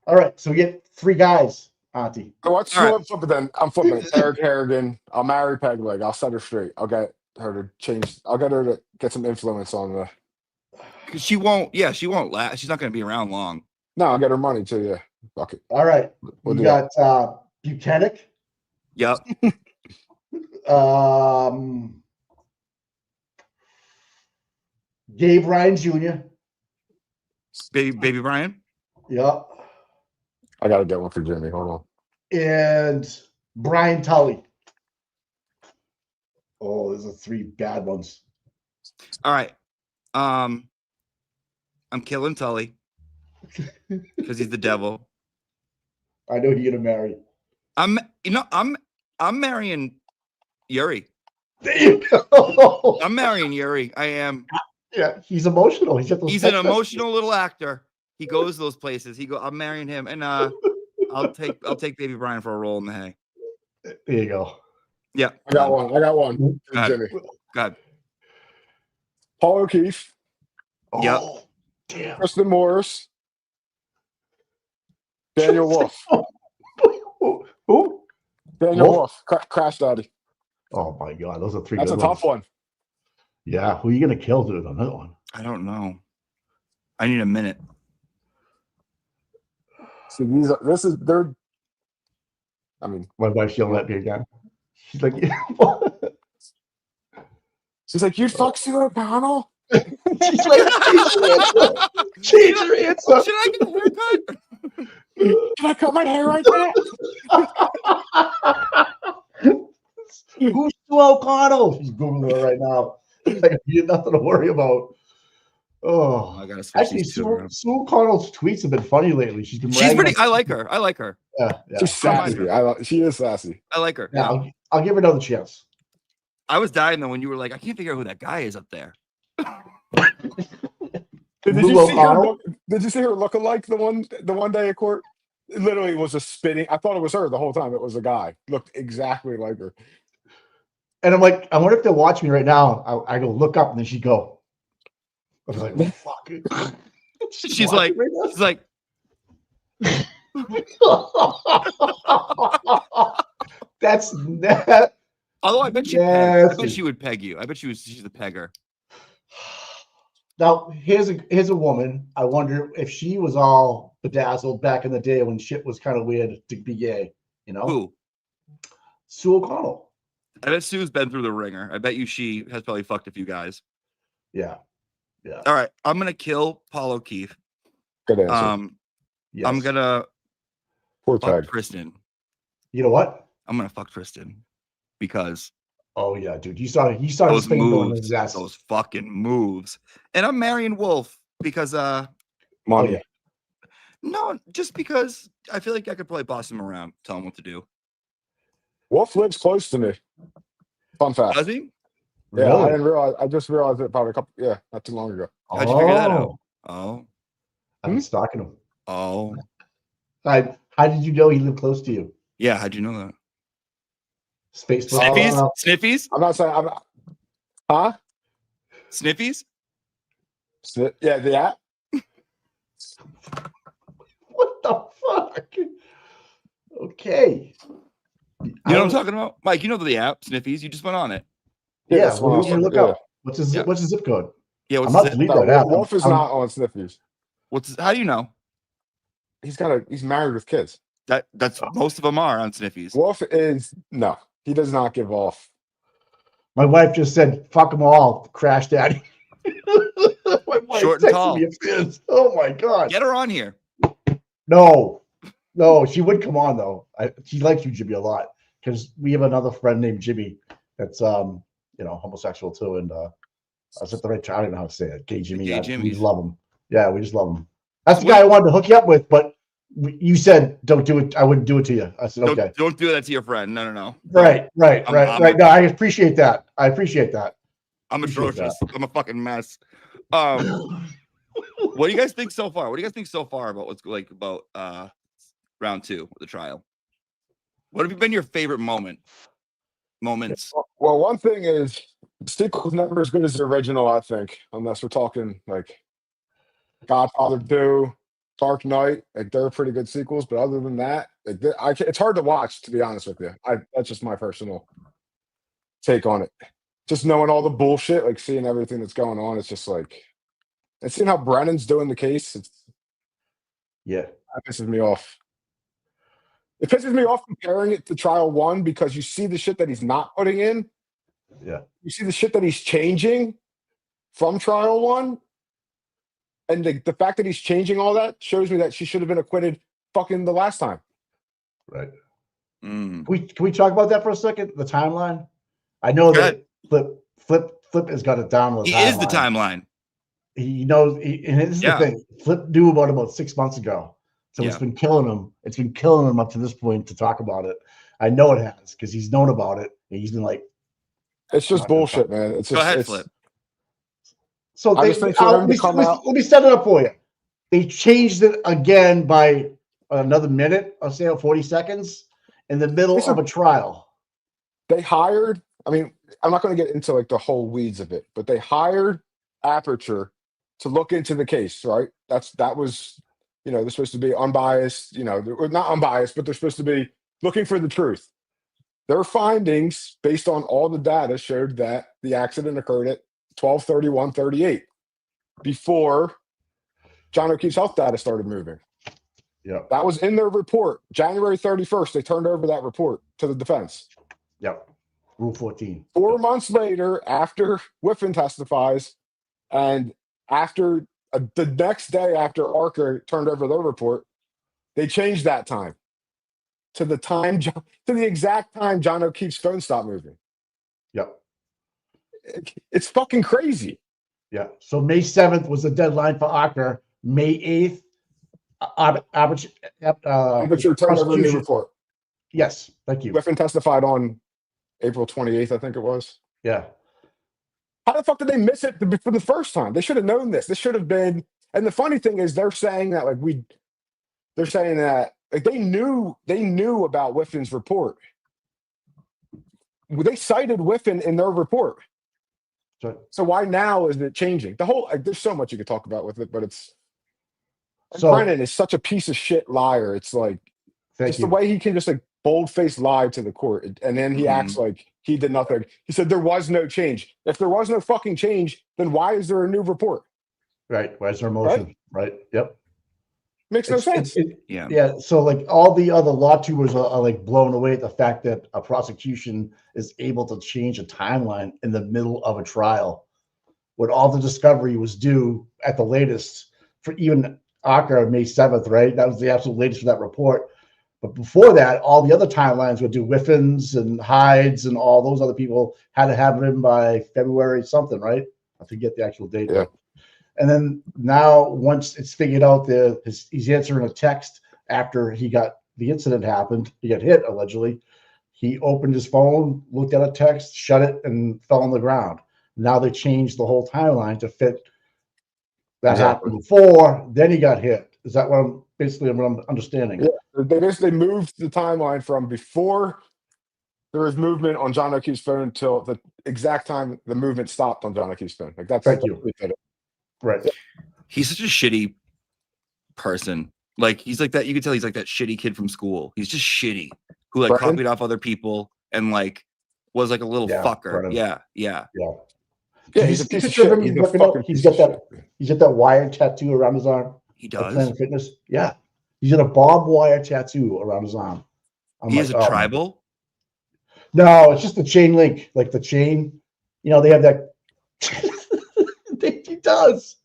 All right, so we get three guys, Auntie. I'm flipping then. I'm flipping it. Tara Kerrigan. I'll marry Peg Leg. I'll set her straight. I'll get her to change. I'll get her to get some influence on the. Because she won't. Yeah, she won't last. She's not going to be around long. No, I'll get her money too. Yeah. Fuck it. All right. We got Buchanan. Yep. Gabe Ryan Jr. Baby Brian. Yep. I gotta get one for Jimmy. Hold on. And Brian Tully. Oh, those are three bad ones. All right. I'm killing Tully because he's the devil. I know you're gonna marry. I'm marrying Yuri. There you go. I'm marrying Yuri. I am. Yeah, he's emotional. He's an emotional little actor. He goes to those places. I'm marrying him, and I'll take Baby Brian for a roll in the hay. There you go. Yeah, I got one. Jimmy. God. Paul O'Keefe. Yep. Damn. Kristen Morris. Daniel Wolf. Who? Daniel Wolf. Crash Daddy. Oh my God, those are three. That's good a tough ones. one. Yeah, who are you gonna kill, dude, on that one? I don't know. I need a minute. See, they're. I mean, my wife's yelling at me again. She's like, you'd fuck Sue O'Connell? She's like, change her answer. Should I get a haircut? Can I cut my hair right there? Who's Sue O'Connell? She's Googling her right now. Like, you have nothing to worry about. Oh, I gotta switch actually, these two around. Sue O'Connell's tweets have been funny lately. She's pretty. I like her. Yeah. She's sassy. She is sassy. I like her. Yeah, I'll give her another chance. I was dying though when you were like, I can't figure out who that guy is up there. Did you see her lookalike the one day at court? It literally was a spinning. I thought it was her the whole time. It was a guy. Looked exactly like her. And I'm like, I wonder if they're watching me right now. I go look up, and then she go. I was like, well, fuck it. She's like, that's that. Although I bet she would peg you. I bet she's the pegger. Now here's a woman. I wonder if she was all bedazzled back in the day when shit was kind of weird to be gay. You know who? Sue O'Connell. I bet Sue's been through the ringer. I bet you she has probably fucked a few guys. Yeah. Yeah. All right. I'm gonna kill Paul O'Keefe. Good answer. Yes. I'm gonna fuck Tristan. You know what? I'm gonna fuck Tristan because oh yeah, dude. You saw his thing going in his ass. Those fucking moves. And I'm marrying Wolf because money. Yeah. No, just because I feel like I could probably boss him around, tell him what to do. Wolf lives close to me. Fun fact. Does he? Yeah, Really? I didn't realize. I just realized it probably not too long ago. How'd you figure that out? Oh. I've been stalking him. Oh. How did you know he lived close to you? Yeah, how'd you know that? Space Sniffies? Sniffies? I'm not saying huh? Sniffies? Yeah, the app. What the fuck? Okay. You know what I'm talking about? Mike, you know the app, Sniffies. You just went on it. Yeah, what do you look up? What's his zip code? Yeah, I'm not deleting that app. Wolf is not on Sniffies. How do you know? He's married with kids. That's most of them are on Sniffies. Wolf is no, he does not give off. My wife just said, "Fuck them all, Crash Daddy." My wife Short and tall. texted me upstairs. Oh my God! Get her on here. No, she would come on though. She likes you, Jimmy, a lot because we have another friend named Jimmy that's homosexual too, and I was at the right time. I don't know how to say it. Gay Jimmy. We love him. Yeah, we just love him. That's the guy I wanted to hook you up with, but you said don't do it. I wouldn't do it to you. I said okay. Don't do that to your friend. No. Right. No, I appreciate that. I'm atrocious. I'm a fucking mess. What do you guys think so far? What do you guys think so far about what's like about round 2 of the trial? What have been your favorite moments? Well, one thing is the sequel's never as good as the original, I think, unless we're talking like Godfather 2, Dark Knight. Like they're pretty good sequels, but other than that, like it's hard to watch, to be honest with you. That's just my personal take on it. Just knowing all the bullshit, like seeing everything that's going on, it's just like, and seeing how Brennan's doing the case, that pisses me off. It pisses me off comparing it to trial 1 because you see the shit that he's not putting in. Yeah. You see the shit that he's changing from trial 1. And the fact that he's changing all that shows me that she should have been acquitted fucking the last time. Right. Can we talk about that for a second? The timeline? I know that Flip has got it down. He is the timeline. He knows, and this is the thing. Flip knew about 6 months ago, so it's been killing him. It's been killing him up to this point to talk about it. I know it has because he's known about it. And he's been like, "It's just bullshit, man." It's just, go ahead, Flip. So let me set it up for you. They changed it again by another minute, I'll say 40 seconds, in the middle of a trial. They hired. I mean, I'm not going to get into like the whole weeds of it, but they hired Aperture to look into the case, right? That was, they're supposed to be unbiased, they're not unbiased, but they're supposed to be looking for the truth. Their findings, based on all the data, showed that the accident occurred at 12:31:38, before John O'Keefe's health data started moving. Yeah, that was in their report. January 31st, they turned over that report to the defense. Yep, Rule 14. 4 months later, after Whiffen testifies, and after the next day after Arca turned over their report, they changed that time to the exact time John O'Keefe's phone stopped moving. Yep. It's fucking crazy. Yeah. So May 7th was the deadline for Arca. May 8th, Aperture turned over the report. Yes, thank you. Whiffen testified on April 28th, I think it was. Yeah. How the fuck did they miss it for the first time? They should have known this. This should have been. And the funny thing is, they're saying that they knew about Whiffen's report. They cited Whiffen in their report. So why now is it changing? The whole there's so much you could talk about with it, but Brennan is such a piece of shit liar. It's like the way he can just like bold-faced lie to the court, and then he acts like he did nothing. He said there was no change. If there was no fucking change, then why is there a new report? Right. Why is there a motion? Right. Yep. Makes no sense. Yeah. So like all the other law tubers are like blown away at the fact that a prosecution is able to change a timeline in the middle of a trial, when all the discovery was due at the latest for even Arca May 7th. Right. That was the absolute latest for that report. But before that, all the other timelines would do Whiffens and Hydes and all those other people had to have it in by February something, right? I forget the actual date. Yeah. And then now, once it's figured out, he's answering a text after the incident happened. He got hit, allegedly. He opened his phone, looked at a text, shut it, and fell on the ground. Now they changed the whole timeline to fit that happened before. Then he got hit. Is that what I'm understanding? Yeah. They basically moved the timeline from before there was movement on John O'Keefe's phone till the exact time the movement stopped on John O'Keefe's phone. Like that's Thank you. Right. He's such a shitty person. Like he's like that. You can tell he's like that shitty kid from school. He's just shitty who like Brennan? copied off other people and like was like a little fucker. Brennan. Yeah. Yeah, he's a piece of shit. He's got that wire tattoo around his arm. He does. Planet Fitness. Yeah. He's got a barbed wire tattoo around his arm. He is a tribal? No, it's just the chain link. Like the chain. They have that. He does.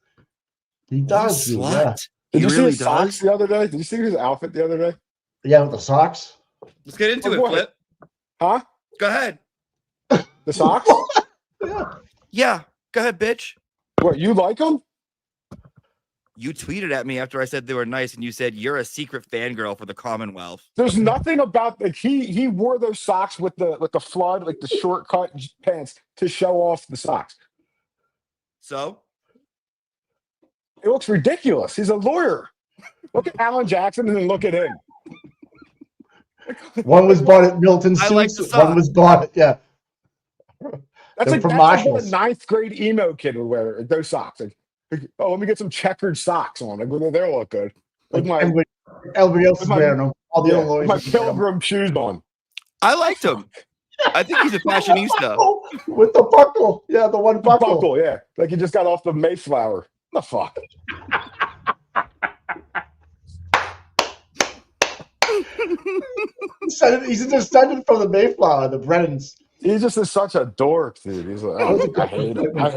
He does. Slut. Yeah. Did you see his socks the other day? Did you see his outfit the other day? Yeah, with the socks. Let's get into it, Flip. Huh? Go ahead. The socks? Yeah. Go ahead, bitch. What, you like them? You tweeted at me after I said they were nice, and you said you're a secret fangirl for the Commonwealth. There's nothing about like he wore those socks with the flood, like the shortcut pants to show off the socks. So it looks ridiculous. He's a lawyer. Look at Alan Jackson and then look at him. One was bought at Milton Suits. One was bought at, yeah. That's like from what a Marshalls. 9th grade emo kid would wear those socks. Like, oh, let me get some checkered socks on. Like, well, they'll look good. With my everybody else is wearing them. All the other lawyers. My pilgrim shoes on. I liked him. I think he's a fashionista. With the buckle. Yeah, the one buckle. Buckle, yeah. Like he just got off the Mayflower. The fuck? He's descended from the Mayflower, the Brennans. He's just such a dork, dude. He's like, I hate him. I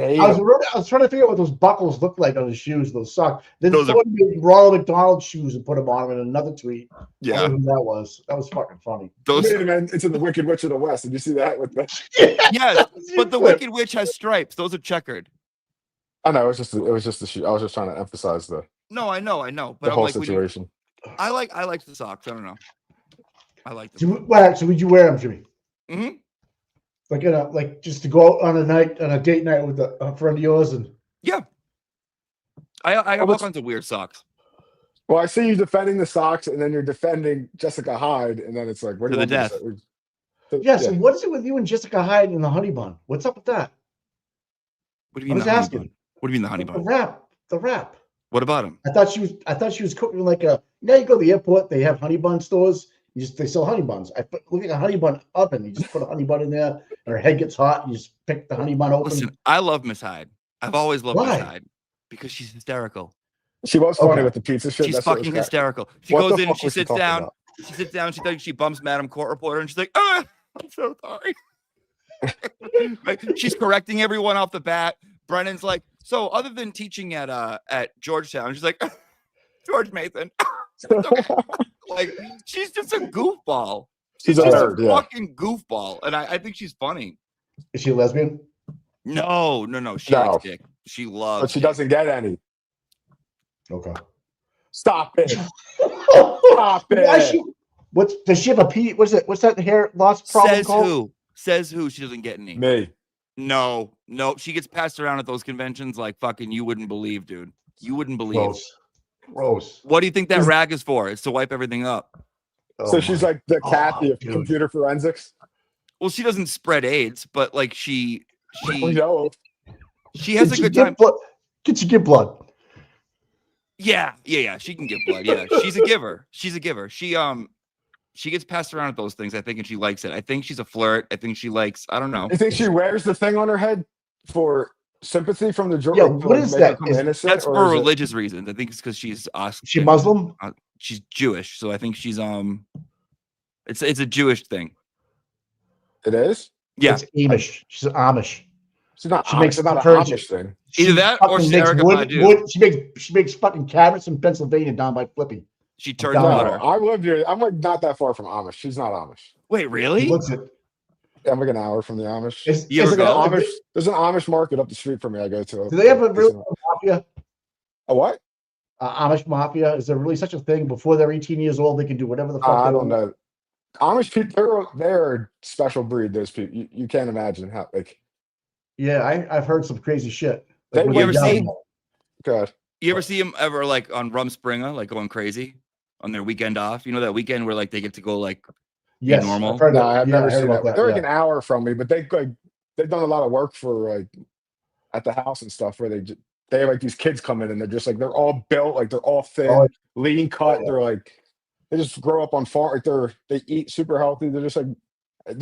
was trying to figure out what those buckles look like on his shoes, those socks. Then someone made Ronald McDonald shoes and put them on him in another tweet. Yeah. I don't know who that was fucking funny. Man, it's in the Wicked Witch of the West. Did you see that with the Yes, but the Wicked Witch has stripes. Those are checkered. I know it was just the shoe. I was just trying to emphasize No, I know. But the I'm whole like, situation. I like the socks. I don't know. I like them. So would you wear them, Jimmy? Mm-hmm. Like just to go out on a date night with a friend of yours and. Yeah. I have all kinds of weird socks. Well, I see you defending the socks, and then you're defending Jessica Hyde, and then it's like, what do To you the want death. me to say? Yeah. So what is it with you and Jessica Hyde and the honey bun? What's up with that? What do you mean I was the honey asking. bun? What do you mean the honey bun? The wrap. What about him? I thought she was cooking like a. Now you go to the airport, they have honey bun stores. They sell honey buns. Look at a honey bun oven. You just put a honey bun in there, and her head gets hot. You just pick the honey bun open. Listen, I love Miss Hyde. I've always loved Why? Miss Hyde because she's hysterical. She was funny with the pizza shit. She's That's what was fucking crack. hysterical. She What goes the in, fuck she was she sits talking down. about? She sits down. She bumps Madam Court Reporter, and she's like, I'm so sorry. Right? She's correcting everyone off the bat. Brennan's like, so other than teaching at Georgetown, she's like, George Mason. Like, she's just a goofball. She's just a fucking goofball, and I think she's funny. Is she a lesbian? No. She likes dick. She loves. But she doesn't get any. Okay. Stop it. Stop it. Why does she have a P? What's that hair loss problem called? Says who? She doesn't get any. Me. No. She gets passed around at those conventions like fucking you wouldn't believe, dude. You wouldn't believe. Gross. What do you think that rag is for? It's to wipe everything up. So she's like the Kathy of computer forensics. Well, she doesn't spread AIDS, but like she know. She has a good time. Can she give blood? Yeah. She can give blood. Yeah, she's a giver. She gets passed around at those things, I think, and she likes it. I think she's a flirt. I think she likes. I don't know. You think she wears the thing on her head for sympathy from the jury? Yeah, what is that? That's for religious reasons. I think it's because she's she Muslim. She's Jewish, so I think she's It's a Jewish thing. It is. Yeah, it's Amish. She's Amish. She's not. She makes not furniture. an Amish thing. Either that or she's Erica Badu. She makes fucking cabinets in Pennsylvania down by Flippy. She turns butter. I live here. I'm like not that far from Amish. She's not Amish. Wait, really? What's it? Yeah, I'm like an hour from the Amish. There's an Amish market up the street from me. I go to. Do they have a real mafia? A what? Amish mafia? Is there really such a thing? Before they're 18 years old, they can do whatever the fuck I they don't want? know. Amish people, they're a special breed. Those people, you can't imagine how like. Yeah, I've heard some crazy shit. Like, You ever see? God. You ever see them ever like on Rumspringa, like going crazy on their weekend off? You know that weekend where like they get to go like be normal. I've heard that. I've never seen that. They're like an hour from me, but they've done a lot of work for like at the house and stuff where they have like these kids come in and they're just like they're all built like they're all thin, lean cut. They're like they just grow up on farm. Like they eat super healthy. They're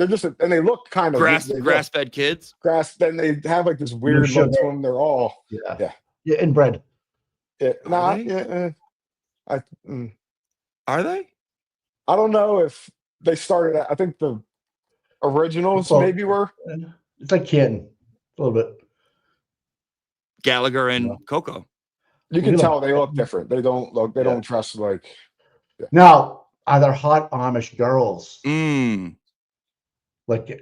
just and they look kind of grass fed kids. Then they have like this weird look to them. They're all inbred. Are they? I don't know if they started. I think the originals maybe were. It's like Canton a little bit. Gallagher and Coco. You can tell they look different. They don't look. They don't dress like. Yeah. Now, are there hot Amish girls? Like, do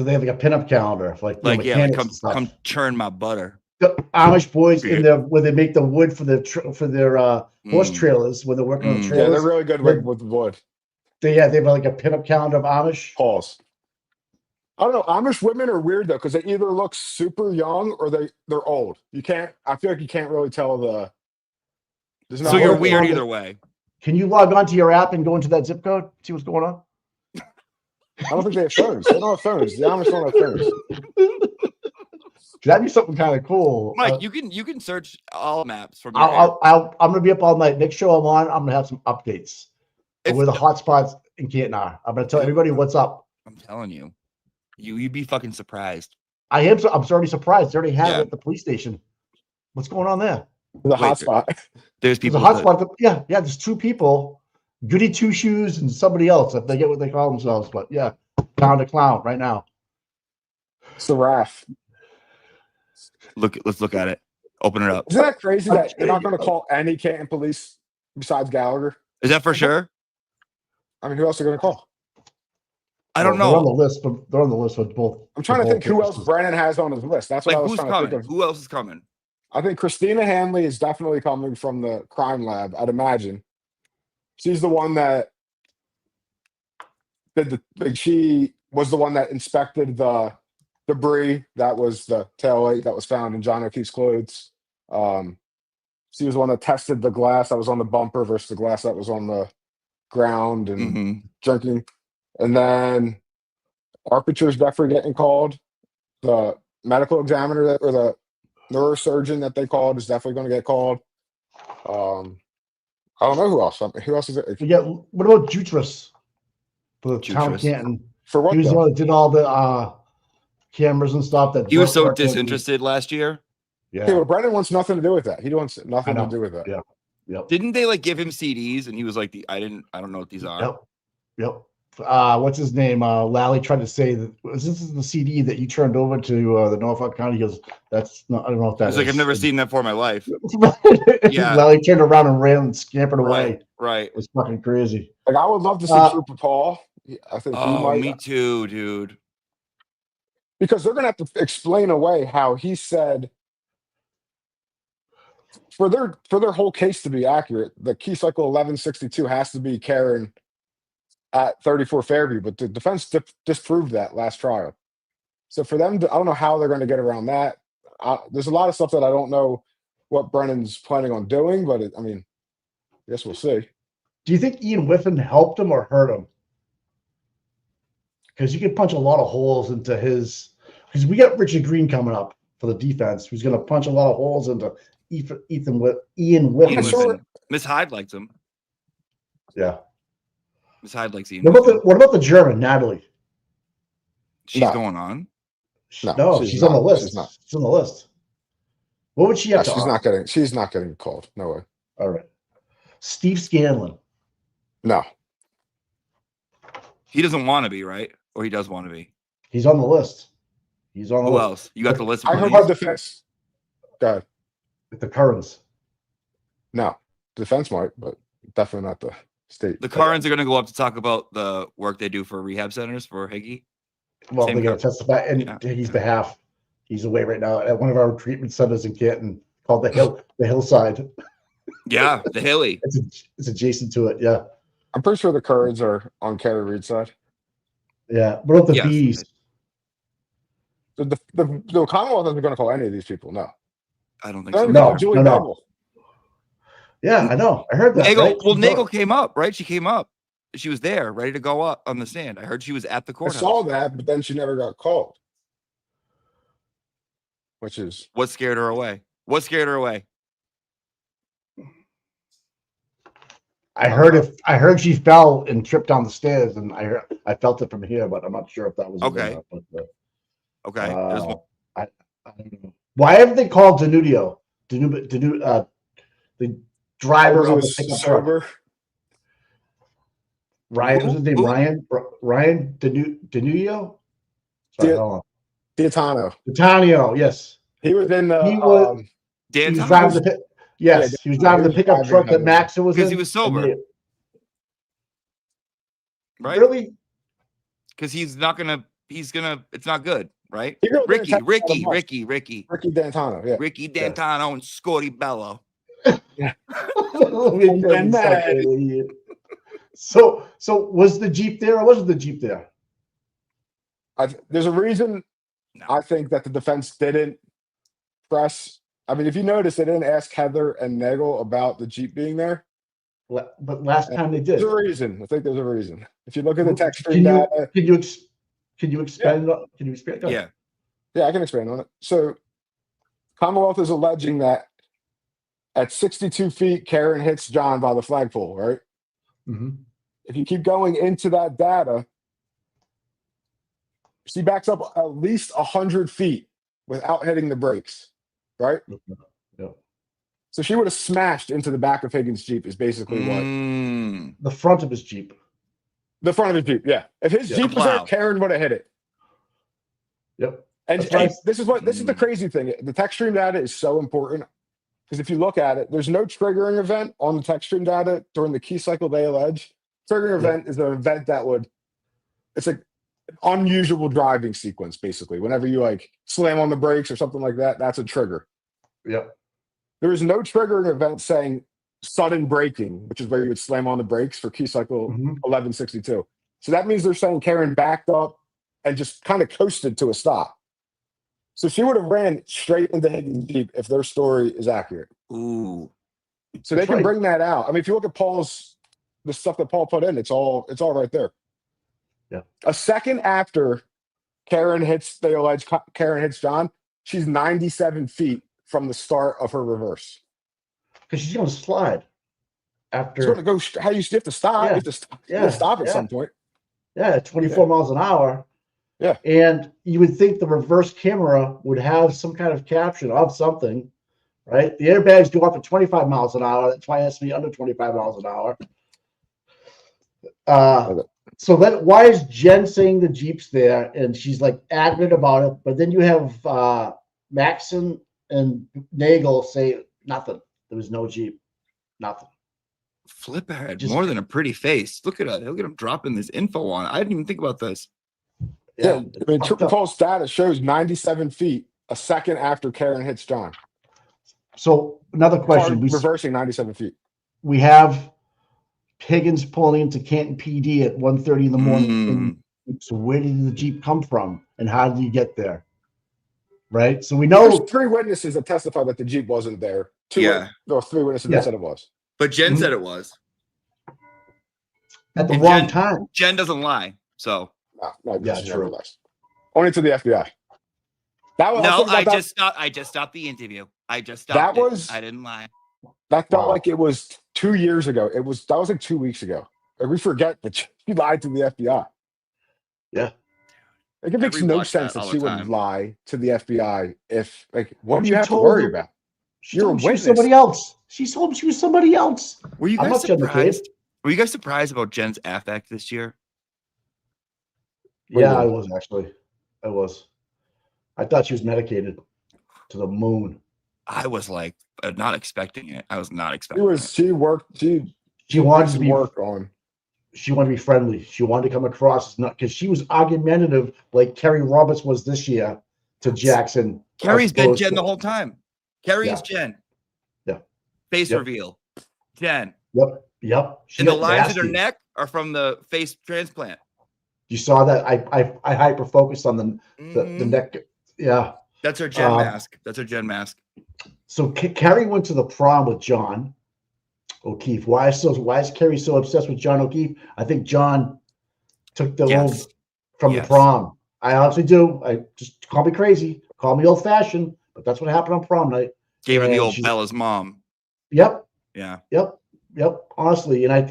they have like a pinup calendar? Like come churn my butter. The Amish boys where they make the wood for their horse trailers when they're working on the trailers. Yeah, they're really good with wood. They have like a pinup calendar of Amish. Pause. I don't know. Amish women are weird though because they either look super young or they're old. I feel like you can't really tell so you're weird either way. Can you log onto your app and go into that zip code? See what's going on? I don't think they have phones. They don't have phones. The Amish don't have phones. That'd be something kind of cool. Mike, you can search all maps from. I'm gonna be up all night. Next show I'm on, I'm gonna have some updates of where the hot spots in Canton are. I'm gonna tell everybody what's up. I'm telling you, you'd be fucking surprised. I am. I'm already surprised. They already have it at the police station. What's going on there? The hot spot. There's people. There's a hot spot. Yeah. There's two people, Goody Two Shoes and somebody else. If they get what they call themselves, but yeah, Pound a Clown right now. It's the RAF. Let's look at it. Open it up. Isn't that crazy that they're not going to call any Canton police besides Gallagher? Is that for sure? I mean, who else are going to call? I don't know. They're on the list, but they're on the list with both. I'm trying to think who else Brennan has on his list. That's what I was who's trying coming? to think of. Who else is coming? I think Christina Hanley is definitely coming from the crime lab. I'd imagine she's the one that did she was the one that inspected the debris that was the taillight that was found in John O'Keefe's clothes. She was the one that tested the glass that was on the bumper versus the glass that was on the ground and drinking. And then Arpiture's definitely getting called. The medical examiner or the neurosurgeon that they called is definitely going to get called. I don't know who else. Who else is it? Yeah. What about Jutras for the town of Canton? For what? He was the one that did all the cameras and stuff. That He was so disinterested last year. Yeah, but Brennan wants nothing to do with that. He wants nothing to do with that. Yeah. Yep. Didn't they like give him CDs and he was like, I don't know what these are. Yep. What's his name? Lally tried to say that this is the CD that you turned over to the Norfolk County. He goes, that's not, I don't know if that He's like, I've never seen that before in my life. Yeah. Lally turned around and ran and scampered away. Right. It was fucking crazy. Like, I would love to see Trooper Paul. I think he might. Me too, dude. Because they're gonna have to explain away how he said for their whole case to be accurate, the key cycle 1162 has to be Karen at 34 Fairview, but the defense disproved that last trial. So for them, I don't know how they're going to get around that. There's a lot of stuff that I don't know what Brennan's planning on doing, but I guess we'll see. Do you think Ian Whiffen helped him or hurt him? Because you can punch a lot of holes into his. Because we got Richard Green coming up for the defense, who's going to punch a lot of holes into Ian Whiffen. Miss Hyde likes him. Yeah. Miss Hyde likes Ian. What about the German, Natalie? She's going on. No, she's on the list. She's on the list. What would she have to offer? She's not getting called. No way. All right. Steve Scanlon. No. He doesn't want to be, right? Or he does want to be. He's on the list. He's on the Who list. else? You got the list. I heard about defense. Go ahead. The Currens. No. Defense might, but definitely not the state. The Currens are going to go up to talk about the work they do for rehab centers for Higgy. Well, they're going to testify in Higgy's behalf. He's away right now at one of our treatment centers in Canton called the Hillside. Yeah, the Hilly. It's adjacent to it. Yeah. I'm pretty sure the Currens are on Carrie Reed's side. Yeah. What about the Bees? The Commonwealth isn't going to call any of these people. No. I don't think so. No. Yeah, I know. I heard that. Nagel, right? well, Nagel came up, right? She came up. She was there, ready to go up on the stand. I heard she was at the I courthouse. saw that, but then she never got called. Which is what scared her away. What scared her away? I heard she fell and tripped down the stairs, and I felt it from here, but I'm not sure if that was okay. Okay. I don't know. Why haven't they called Danudio? The driver of the pickup truck. Ryan, what's his name? Ryan Danudio? D'Antonio, yes. He was in the. He was driving the he was driving the pickup truck that Max was in. Because he was sober. Right? Really? Because it's not good, right? Ricky D'Antano, yeah. Ricky D'Antano and Scotty Bello. So was the Jeep there or wasn't the Jeep there? There's a reason I think that the defense didn't press. I mean, if you notice, they didn't ask Heather and Nagel about the Jeep being there. But last time they did. There's a reason. I think there's a reason. If you look at the text stream data. Can you expand? Yeah. Can you expand? Yeah, I can expand on it. So Commonwealth is alleging that at 62 feet, Karen hits John by the flagpole, right? Mm-hmm. If you keep going into that data, she backs up at least 100 feet without hitting the brakes, right? Yeah. So she would have smashed into the back of Higgins' Jeep is basically what. The front of his Jeep. The front of his Jeep, yeah. If his Jeep was there, Karen would have hit it. Yep. And this is the crazy thing. The text stream data is so important because if you look at it, there's no triggering event on the text stream data during the key cycle they allege. Triggering event is an event that it's like an unusual driving sequence, basically. Whenever you like slam on the brakes or something like that, that's a trigger. Yep. There is no triggering event saying sudden braking, which is where you would slam on the brakes for key cycle 1162. So that means they're saying Karen backed up and just kind of coasted to a stop. So she would have ran straight into Higgins' Jeep if their story is accurate. Ooh. So they can bring that out. I mean, if you look at the stuff that Paul put in, it's all right there. Yeah. A second after they allege Karen hits John, she's 97 feet from the start of her reverse. Because she's going to slide after. She's going to go. How you have to stop? Yeah. You have to stop at some point. Yeah, 24 miles an hour. Yeah. And you would think the reverse camera would have some kind of caption of something, right? The airbags go up to 25 miles an hour. That's why it has to be under 25 miles an hour. So then why is Jen saying the Jeep's there and she's like adamant about it, but then you have Maxon and Nagel say nothing. There was no Jeep. Nothing. Flipperhead, more than a pretty face. Look at him dropping this info on it. I didn't even think about this. Yeah, I mean, Triple Paul's data shows 97 feet a second after Karen hits John. So another question. Reversing 97 feet. We have Higgins pulling into Canton PD at 1:30 in the morning. So where did the Jeep come from and how did he get there? Right? So we know there's 3 witnesses that testified that the Jeep wasn't there. 3 witnesses that said it was. But Jen said it was. At the wrong time. Jen doesn't lie. So no, true. Only to the FBI. I just stopped the interview. I just stopped. I didn't lie. That felt like it was 2 years ago. That was like 2 weeks ago. Like we forget that she lied to the FBI. Yeah. Like it makes no sense that she would lie to the FBI if what do you have to worry about? You're a witness. Somebody else. She told him she was somebody else. Were you guys surprised? Were you guys surprised about Jen's affect this year? Yeah, I was actually. I was. I thought she was medicated to the moon. I was like not expecting it. I was not expecting it. She wanted to work on. She wanted to be friendly. She wanted to come across because she was argumentative like Kerry Roberts was this year to Jackson. Kerry's been Jen the whole time. Kerry is Jen. Yeah. Face reveal. Jen. Yep. And the lines in her neck are from the face transplant. You saw that? I hyper focused on the neck. Yeah. That's her Jen mask. That's her Jen mask. So Kerry went to the prom with John O'Keefe. Why is Kerry so obsessed with John O'Keefe? I think John took the loan from the prom. I honestly do. I just call me crazy, call me old fashioned, but that's what happened on prom night. Gave her the old Bella's mom. Yep. Yeah. Yep. Honestly, and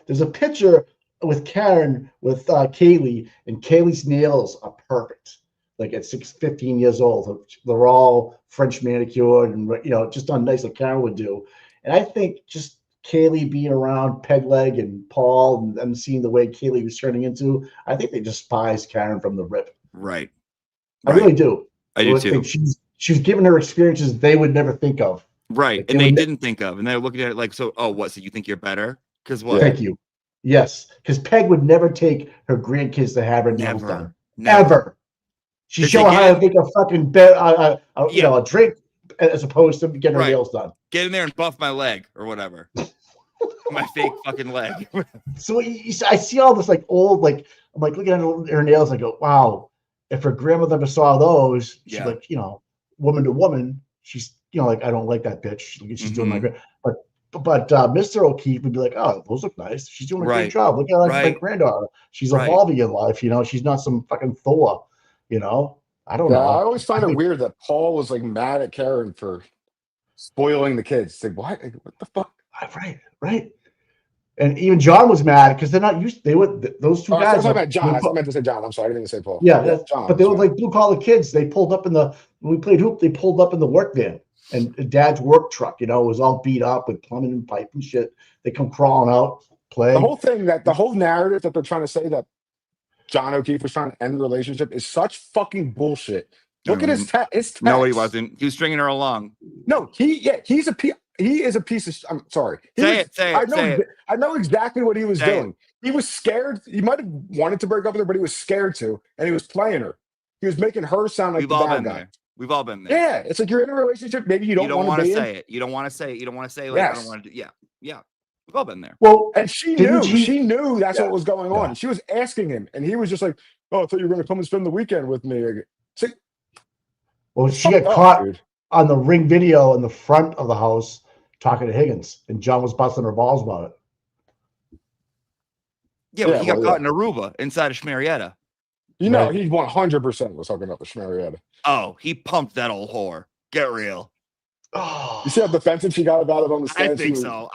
there's a picture with Karen with Kaylee, and Kaylee's nails are perfect. Like at 15 years old, they're all French manicured and just done nice like Karen would do. And I think just Kaylee being around Peg Leg and Paul and seeing the way Kaylee was turning into, I think they despise Karen from the rip. Right. I really do. I do too. She's given her experiences they would never think of. Right. Like and they didn't think of. And they're looking at it like, so you think you're better? Because what? Thank you. Yes. Because Peg would never take her grandkids to have her nails done. Ever. She'd show her how to make a fucking a drink as opposed to getting her nails done. Get in there and buff my leg or whatever. My fake fucking leg. So I see all this old, I'm looking at her nails and I go, wow, if her grandmother ever saw those, she's woman to woman, she's, I don't like that bitch. She's doing my grand. But Mr. O'Keefe would be like, oh, those look nice. She's doing a great job. Look at my granddaughter. She's evolving in life. She's not some fucking Thor. I don't know. I always find it weird that Paul was mad at Karen for spoiling the kids. It's what the fuck? Right. And even John was mad because they're not used. Those two guys. I was talking about John. I meant to say John. I'm sorry, I didn't mean to say Paul. Yeah, John. But they were like blue collar kids. They pulled up when we played hoop. They pulled up in the work van and Dad's work truck. It was all beat up with plumbing and pipe and shit. They come crawling out, play. The whole narrative that they're trying to say that John O'Keefe was trying to end the relationship is such fucking bullshit. Look at his text. No, he wasn't. He was stringing her along. No, he is a piece of. I'm sorry. Say it. I know exactly what he was doing. He was scared. He might have wanted to break up with her, but he was scared to, and he was playing her. He was making her sound like the bad guy. We've all been there. Yeah, it's like you're in a relationship. Maybe you don't want to say it. You don't want to say it. You don't want to say, like, I don't want to do. Yeah. Yeah. We've all been there. Well, and she knew. He- She knew that's Yeah. what was going on. Yeah. She was asking him, and he was just like, "Oh, I thought you were going to come and spend the weekend with me." See, Well, she got caught on the Ring video in the front of the house talking to Higgins, and John was busting her balls about it. Yeah, but he got caught in Aruba inside of Schmarietta. You know, he 100% was hooking up with Schmarietta. Oh, he pumped that old whore. Get real. You see how defensive she got about it on the stand? I think so.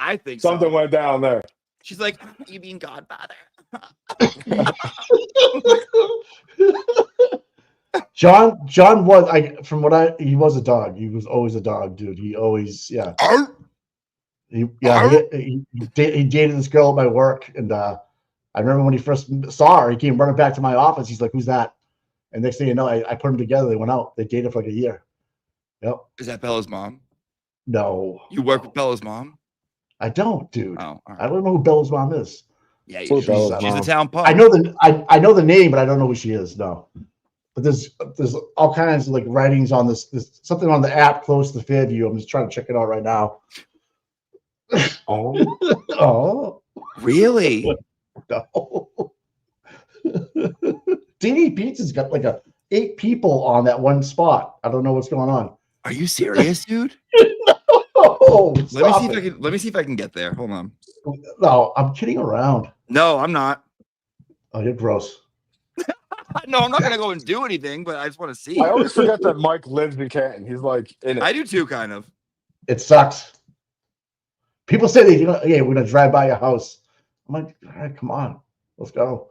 Something went down there. She's like, you mean Godfather? John was he was a dog. He was always a dog, dude. He always he dated this girl at my work, and I remember when he first saw her, he came running back to my office. He's like, "Who's that?" And next thing you know, I put them together. They went out. They dated for like a year. Yep. Is that Bella's mom? No. You work with Bella's mom? I don't, dude. Oh, I don't know who Bella's mom is. Yeah, she's the town pump. I know the name, but I don't know who she is. No. But there's all kinds of like writings on this. There's something on the app close to Fairview. I'm just trying to check it out right now. Oh. Really? No. DD Pizza's got like 8 people on that one spot. I don't know what's going on. Are you serious, dude? No. Let me see if I can get there. Hold on. No, I'm kidding around. No, I'm not. Oh, you're gross. No, I'm not gonna go and do anything, but I just want to see. I always forget that Mike lives in Canton. He's like in it. I do too, kind of. It sucks. People say we're gonna drive by your house. I'm like, all right, come on, let's go.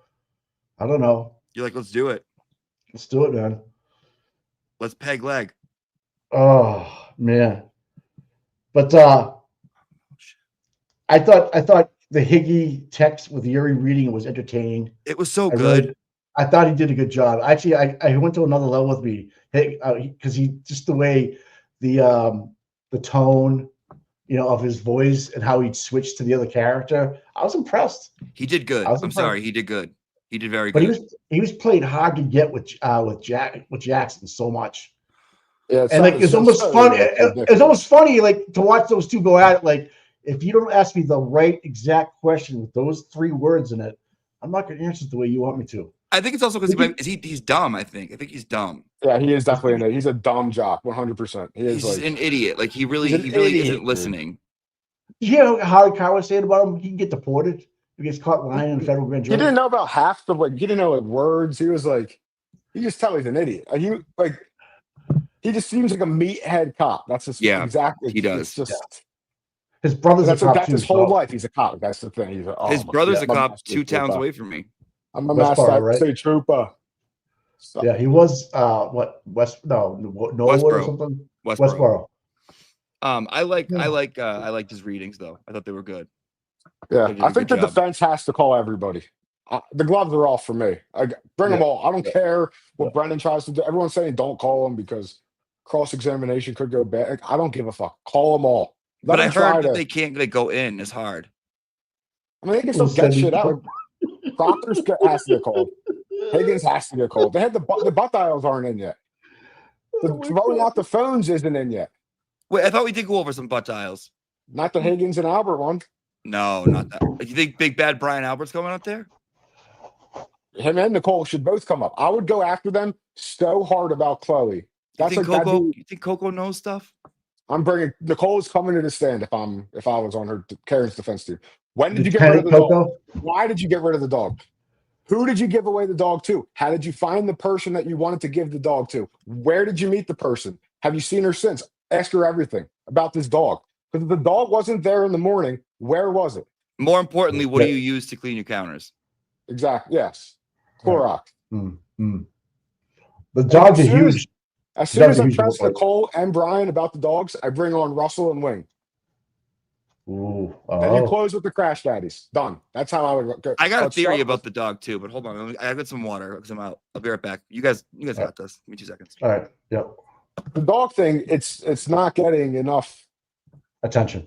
I don't know. You're like, let's do it. Let's do it, man. Let's peg leg. Oh man. But I thought the Higgy text with Yuri reading was entertaining. It was so good. I thought he did a good job. Actually, I went to another level with me because he just the way the tone, of his voice and how he'd switch to the other character. I was impressed. He did good. I'm sorry, he did good. He did very but good. He was playing hard to get with Jackson so much. Yeah, and like it's almost funny. It's almost funny like to watch those two go at it. Like if you don't ask me the right exact question with those 3 words in it, I'm not going to answer it the way you want me to. I think it's also because he's dumb. I think he's dumb. Yeah, he is definitely he's a dumb jock, 100%. He's like an idiot. Like he really isn't listening. You hear how Carr was saying about him? He can get deported. He gets caught lying in a federal grand jury. He didn't know about half the he didn't know words. He was like, you just tell he's an idiot. He just seems like a meathead cop. That's just exactly. He does. It's just his brother's a cop. That's his whole life. He's a cop. That's the thing. His brother's a cop 2 towns away from me. I'm a master state trooper. So. Yeah, he was Norwood or something. Westboro. I liked his readings though. I thought they were good. Yeah, I think the defense has to call everybody. The gloves are off for me. Bring them all. I don't care what Brendan tries to do. Everyone's saying don't call them because cross-examination could go bad. I don't give a fuck. Call them all. But I heard that they can't go in as hard. I mean, they can still get shit out. Proctor's has to get called. Higgins has to get called. They had the butt dials aren't in yet. Throwing out the phones isn't in yet. Wait, I thought we did go over some butt dials. Not the Higgins and Albert one. No, not that. You think Big Bad Brian Albert's coming up there? Him and Nicole should both come up. I would go after them so hard about Chloe. That's you think Coco knows stuff? I'm bringing Nicole's coming to the stand if I was on her Karen's defense team. When did you get rid of the dog? Why did you get rid of the dog? Who did you give away the dog to? How did you find the person that you wanted to give the dog to? Where did you meet the person? Have you seen her since? Ask her everything about this dog. Because if the dog wasn't there in the morning, where was it? More importantly, what do you use to clean your counters? Exactly. Yes. Clorox. Mm-hmm. The dogs are huge. As soon as I trust Nicole and Brian about the dogs, I bring on Russell and Wing. Ooh, Then you close with the Crash Daddies. Done. That's how I would go. I got a theory about the dog too, but hold on. I got some water because I'm out. I'll be right back. You guys got this. Give me 2 seconds. All right. Yep. The dog thing, it's not getting enough attention.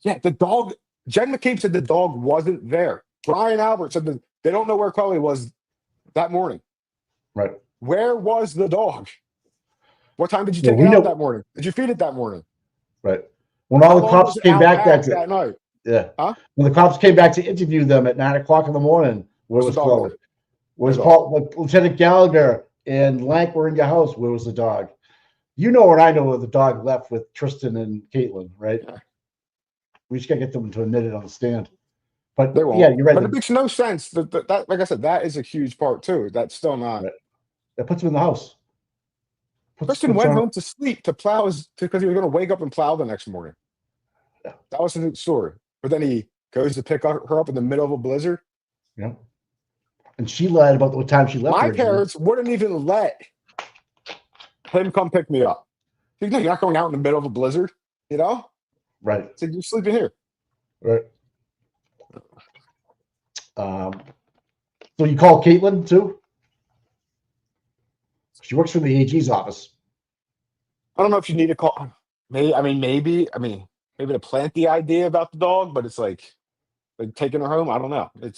Yeah, the dog. Jen McCabe said the dog wasn't there. Brian Albert said that they don't know where Chloe was that morning. Right. Where was the dog? What time did you Yeah, take we it know- out that morning? Did you feed it that morning? Right. When all How the long cops was it came out back that night? yeah. Huh? When the cops came back to interview them at 9:00 in the morning, where What's was the dog Chloe? at? Where's Where's Paul? Like, Lieutenant Gallagher and Lank were in your house. Where was the dog? You know what I know where the dog left with Tristan and Caitlin, right? Yeah. We just gotta get them to admit it on the stand. But They won't. yeah, you're right. But it makes no sense. That, like I said, that is a huge part too. That's still not. Right. That puts him in the house. Tristan went home to sleep to plow because he was going to wake up and plow the next morning. Yeah. That was the story. But then he goes to pick her up in the middle of a blizzard. Yeah. And she lied about what time she left. My originally. parents wouldn't even let him come pick me up. You're not going out in the middle of a blizzard, you know? Right. So you're sleeping here. Right. So you call Caitlin too? She works for the AG's office. I don't know if you need to call. Maybe to plant the idea about the dog, but it's like taking her home. I don't know. I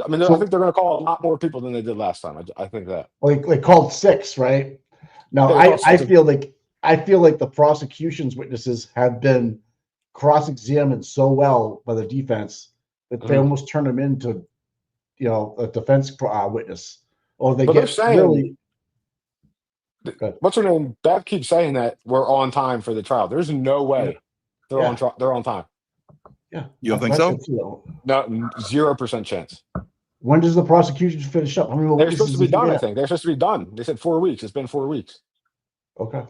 think they're going to call a lot more people than they did last time. I think that. Like called 6, right? Now Yeah, I feel like the prosecution's witnesses have been cross-examined so well by the defense that they almost turn them into, a defense witness, or they But they're get saying, really. What's her name? Bev keeps saying that we're on time for the trial. There's no way they're on time. Yeah, you don't think so? No, 0% chance. When does the prosecution finish up? How many more They're witnesses supposed to be did you done. I get? think they're supposed to be done. They said 4 weeks. It's been 4 weeks. Okay.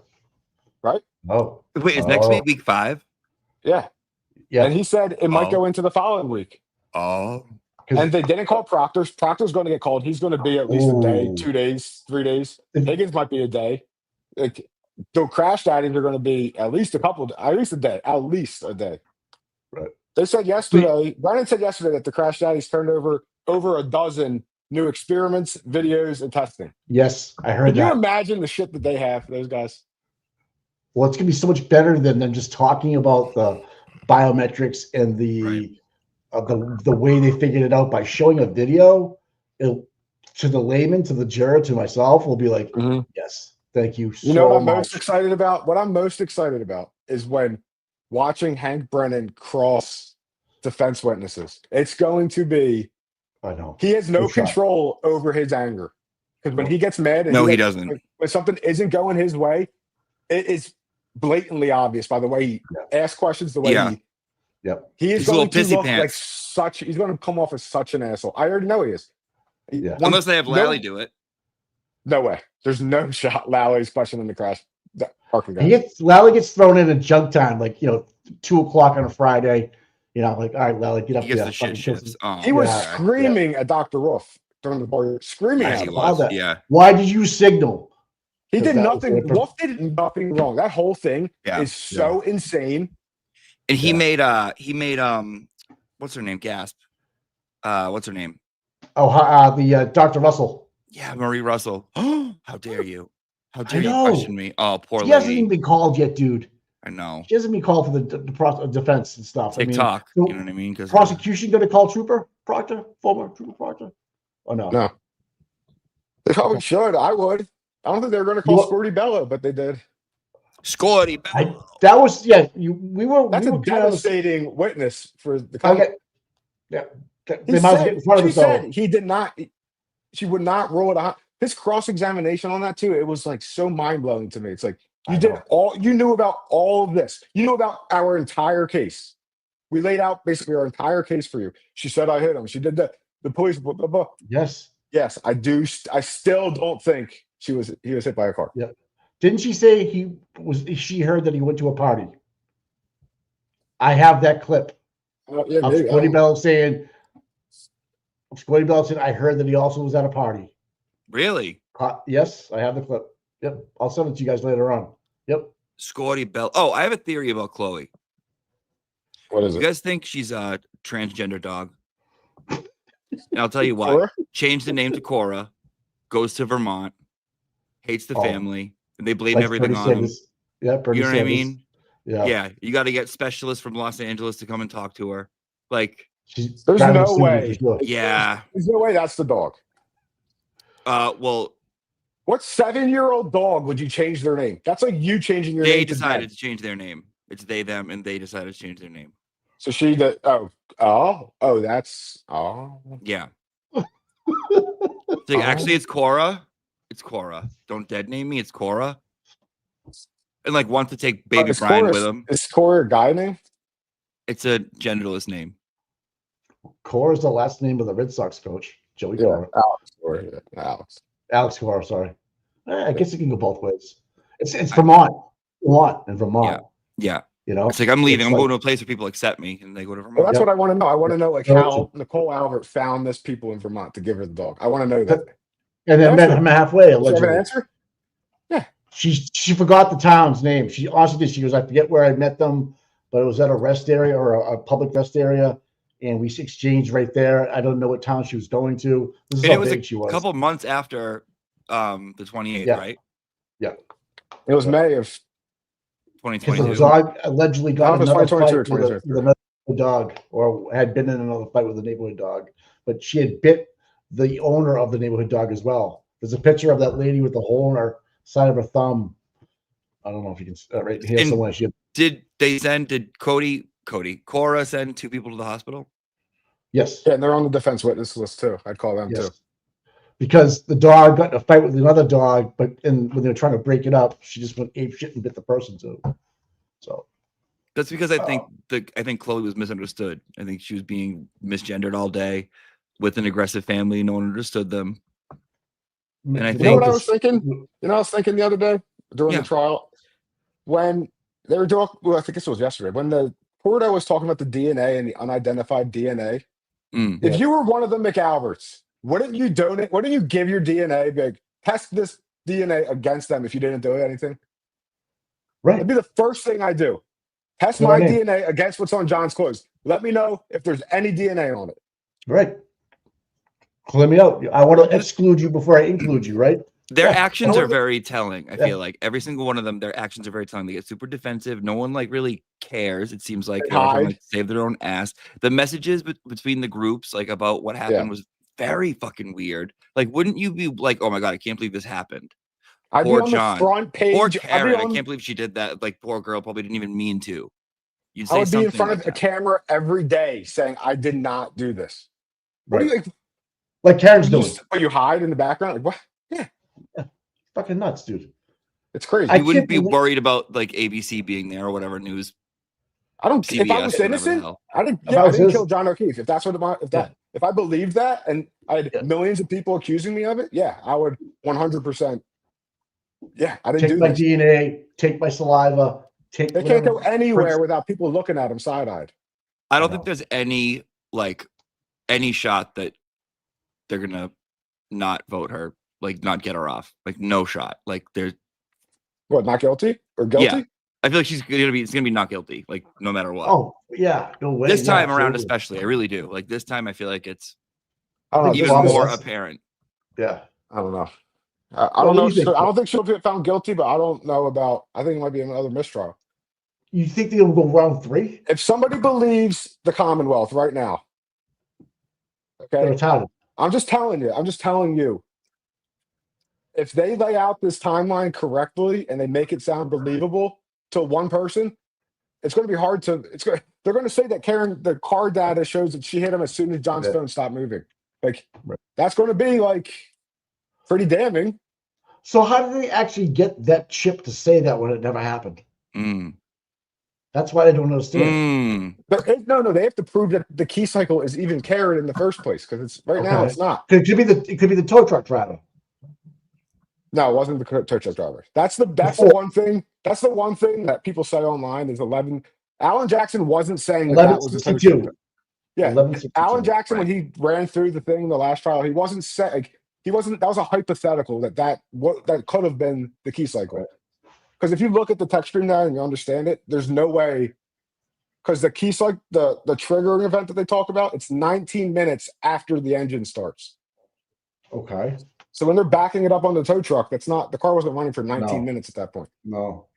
Right? Oh. Wait, is next week 5? Yeah. Yeah. And he said it might go into the following week. Oh. And they didn't call Proctor. Proctor's going to get called. He's going to be at least a day, 2 days, 3 days. Higgins might be a day. The crash daddies are going to be at least a day. Right. They said yesterday, Brennan said yesterday that the crash daddies turned over a dozen new experiments, videos, and testing. Yes, I heard Can that. you imagine the shit that they have, those guys? Well, it's gonna be so much better than them just talking about the biometrics and the way they figured it out by showing a video. To the layman, to the juror, to myself, will be like, yes, thank you. You know what I'm most excited about? What I'm most excited about is when watching Hank Brennan cross defense witnesses. It's going to be. I know he has no control over his anger, because when he gets mad, and he doesn't. When something isn't going his way, it is blatantly obvious by the way he asks questions, the way he is going to look like such. He's going to come off as such an asshole. I already know he is. Yeah. Unless they have Lally do it. No way. There's no shot Lally's questioning the crash. Lally gets thrown in at junk time, 2:00 on a Friday. All right, Lally, get up he gets there. the shit shifts. He was screaming at Dr. Wolf during the bar, screaming at him. Yeah. Why did you signal? He did nothing. Wolf did nothing wrong. That whole thing is so insane. And he made what's her name? Gasp. What's her name? Oh, the Dr. Russell. Yeah, Marie Russell. How dare you? How dare you know. question me? Oh, poor She lady. hasn't even been called yet, dude. I know. She hasn't been called for the defense and stuff. TikTok. I mean, you know what I mean? Because prosecution going to call Trooper Proctor, former Trooper Proctor? Oh no. No. They probably should. I would. I don't think they were going to call Squirty Bella, but they did. Squirty Bella. That was That's a devastating witness for the company. Yeah. They might get in front of she said he did not. She would not roll it out. His cross-examination on that too. It was so mind-blowing to me. It's like you knew about all of this. You knew about our entire case. We laid out basically our entire case for you. She said I hit him. She did that. The police. Blah, blah, blah. Yes. Yes, I do. I still don't think he was hit by a car. Yeah. Didn't she say she heard that he went to a party? I have that clip. Squirty Bell saying, I heard that he also was at a party. Really? Yes, I have the clip. Yep. I'll send it to you guys later on. Yep. Squirty Bell. Oh, I have a theory about Chloe. What is it? You guys think she's a transgender dog? And I'll tell you why. Cora? Change the name to Cora, goes to Vermont, hates the family, and they blame everything on him. Yeah, you know what I mean? Yeah. You got to get specialists from Los Angeles to come and talk to her. There's no way. Yeah. There's no way that's the dog. Well, What 7-year-old dog would you change their name? That's like you changing your name. They decided to change their name. It's they, them, and they decided to change their name. So that's Yeah. Like, actually, it's Cora. It's Cora. Don't dead name me. It's Cora. And like wants to take baby Brian with him. Is Cora a guy name? It's a genderless name. Cora is the last name of the Red Sox coach, Joey Cora. Alex Cora, sorry. I guess it can go both ways. It's Vermont. Vermont. Yeah. You know, it's like I'm leaving. I'm like, going to a place where people accept me, and they go to Vermont. Well, that's what I want to know. I want to know like how Nicole Albert found this people in Vermont to give her the dog. I want to know that. And then met him halfway. Allegedly. An answer? Yeah. She forgot the town's name. She honestly did. She goes, I forget where I met them, but it was at a rest area or a public rest area, and we exchanged right there. I don't know what town she was going to. This is And how it was big she was. a couple months after the 28th, right? Yeah. It was May of 2022. The dog allegedly got another fight with 2022 or another dog, or had been in another fight with a neighborhood dog. But she had bit the owner of the neighborhood dog as well. There's a picture of that lady with the hole in her side of her thumb. I don't know if you can right here somewhere. Did Cora send 2 people to the hospital? Yes. Yeah, and they're on the defense witness list too. I'd call them too. Because the dog got in a fight with another dog, but when they were trying to break it up, she just went ape shit and bit the person too. So that's because I think Chloe was misunderstood. I think she was being misgendered all day with an aggressive family. No one understood them. And I think what I was thinking? You know, I was thinking the other day during the trial when they were talking. Well, I think this was yesterday when the Porto was talking about the DNA and the unidentified DNA. If you were one of the McAlberts, wouldn't you donate? Wouldn't you give your DNA? Like, test this DNA against them if you didn't do anything. Right. That'd be the first thing I do. Test my DNA against what's on John's clothes. Let me know if there's any DNA on it. Right. Let me know. I want to exclude you before I include you, right? Their actions are very telling. I feel like every single one of them, their actions are very telling. They get super defensive. No one like really cares. It seems like they're trying to like, save their own ass. The messages between the groups, like about what happened, was very fucking weird. Like, wouldn't you be like, "Oh my god, I can't believe this happened"? Poor John. Front page. Poor Karen. I can't believe she did that. Like, poor girl probably didn't even mean to. You'd say I would be in something front like of a camera every day saying, "I did not do this." What do you think? Like Karen's doing. But you hide in the background. Like what? Yeah. Fucking nuts, dude. It's crazy. You wouldn't be worried about like ABC being there or whatever news. I don't. CBS, if I was innocent, I didn't kill John O'Keefe. If that's what if I believed that, and I had millions of people accusing me of it, yeah, I would 100%. Yeah, I didn't take my DNA, take my saliva, take. They can't go anywhere without people looking at them side-eyed. I don't think there's any shot that they're gonna not vote her, like not get her off, like no shot. Like there's not guilty or guilty? Yeah, I feel like it's gonna be not guilty, like no matter what. Oh yeah, no way. This time around, especially, I really do. Like this time, I feel like it's even more apparent. Yeah, I don't know. I don't know. I don't think she'll get found guilty, but I don't know about. I think it might be another mistrial. You think they'll go round 3? If somebody believes the Commonwealth right now, okay, I'm just telling you. If they lay out this timeline correctly and they make it sound believable to one person, it's going to be hard to. They're going to say that Karen, the car data shows that she hit him as soon as John's phone stopped moving. Like that's going to be like pretty damning. So how did they actually get that chip to say that when it never happened? That's why I don't understand. But no, they have to prove that the key cycle is even Karen in the first place because it's now it's not. It could be the tow truck driver. No, it wasn't the tow truck driver. That's the one thing. That's the one thing that people say online is 11. Alan Jackson wasn't saying that was a tow truck driver. Yeah, Alan Jackson when he ran through the thing in the last trial, he wasn't saying that was a hypothetical that could have been the key cycle. Because if you look at the text stream now and you understand it, there's no way. Because the key cycle, the triggering event that they talk about, it's 19 minutes after the engine starts. Okay. So when they're backing it up on the tow truck, the car wasn't running for 19 minutes at that point. No.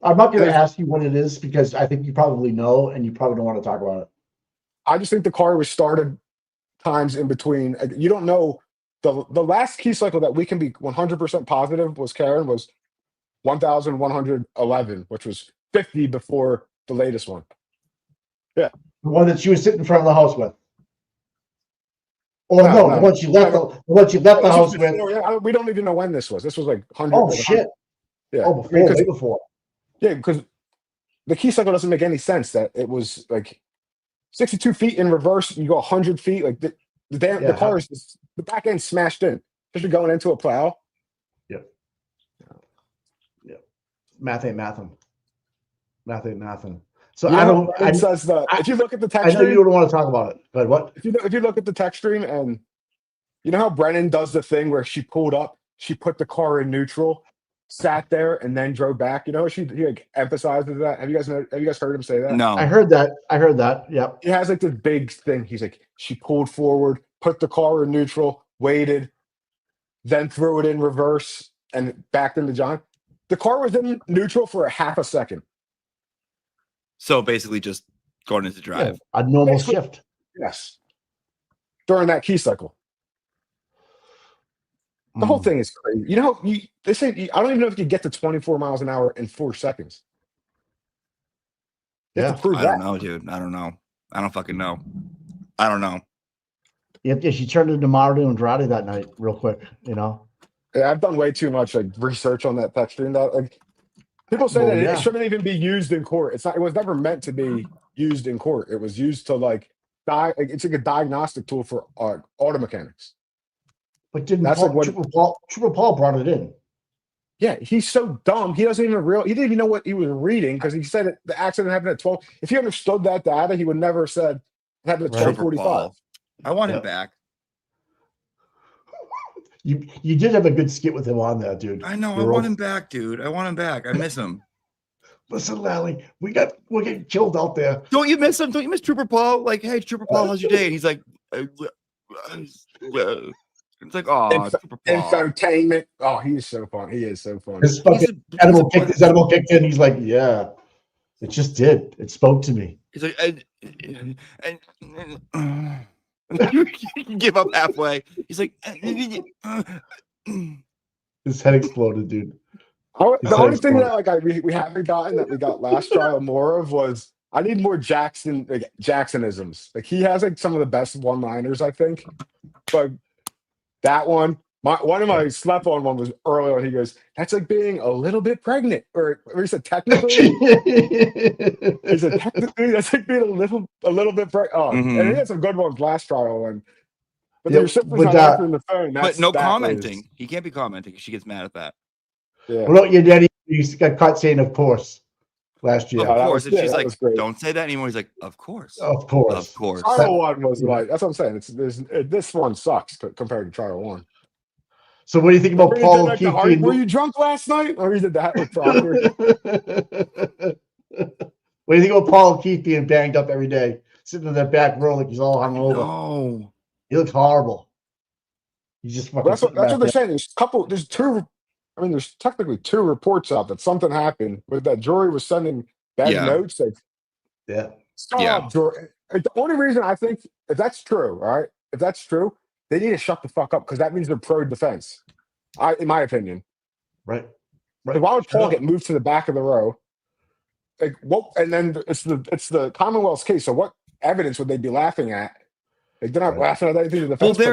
I'm not going to ask you what it is because I think you probably know and you probably don't want to talk about it. I just think the car was started times in between. You don't know the last key cycle that we can be 100% positive was Karen was 1,111, which was 50 before the latest one. Yeah. The one that she was sitting in front of the house with. Or no, the one she left the house with. We don't even know when this was. This was like 100. Oh, shit. Yeah. Oh, before, way before. Yeah, because the key cycle doesn't make any sense that it was like 62 feet in reverse. You go 100 feet. Like the car is the back end smashed in. Especially going into a plow. Yep. Yeah. Math ain't mathin'. Math ain't mathin'. So if you look at the text stream, I know you don't want to talk about it, but what? If you look at the text stream and you know how Brennan does the thing where she pulled up, she put the car in neutral, sat there, and then drove back. You know, he like emphasizes that. Have you guys heard him say that? No. I heard that. Yep. He has like this big thing. He's like, she pulled forward, put the car in neutral, waited, then threw it in reverse and backed into John. The car was in neutral for a half a second. So basically just going into drive. Yeah, a normal shift. Yes. During that key cycle. The whole thing is crazy. You know, they say I don't even know if you get to 24 miles an hour in 4 seconds. You have to prove I don't know, dude. I don't know. I don't fucking know. I don't know. Yeah, she turned into Mario Andrade that night real quick, you know. Yeah, I've done way too much like research on that text stream. Like people say that it shouldn't even be used in court. It's not. It was never meant to be used in court. It was used to like it's like a diagnostic tool for auto mechanics. But didn't Trooper Paul brought it in? Yeah, he's so dumb. He doesn't even he didn't even know what he was reading because he said the accident happened at 12. If he understood that data, he would never have said it happened at 12:45. I want him back. You did have a good skit with him on there, dude. I know. I want him back, dude. I want him back. I miss him. Listen, Lally, we're getting killed out there. Don't you miss him? Don't you miss Trooper Paul? Like, hey, Trooper Paul, how's your day? And he's like, it's like, oh, Trooper Paul. Entertainment. Oh, he is so fun. He is so fun. His fucking edible kicked in. He's like, yeah, it just did. It spoke to me. He's like, you give up halfway. He's like, his head exploded, dude. The only thing that we haven't gotten that we got last trial more of was I need more Jacksonisms. Like he has like some of the best one-liners, I think. But that one, one of my slept on one was early on. He goes, "That's like being a little bit pregnant," or he said technically. He said technically that's like being a little bit pregnant. Oh, and he had some good ones last trial and. But there's simply not answering the phone. But no commenting. He can't be commenting because she gets mad at that. Yeah. Well, your daddy got caught saying, "Of course," last year. Of course, and she's like, "Don't say that anymore." He's like, "Of course, of course, of course." Trial one was like that's what I'm saying. This one sucks compared to trial one. So, what do you think about Paul O'Keefe? Were you drunk last night, or you did that with Proctor? What do you think about Paul O'Keefe being banged up every day, sitting in that back row like he's all hungover? No, he looks horrible. He's just fucking. That's what they're saying. There's two. I mean, there's technically 2 reports out that something happened, but that jury was sending bad notes. Stop, jury. The only reason I think if that's true, all right, if that's true, they need to shut the fuck up because that means they're pro defense. In my opinion, right. Like, why would Paul get moved to the back of the row? Like what? And then it's the Commonwealth's case. So what evidence would they be laughing at? Like they're not laughing at anything the defense puts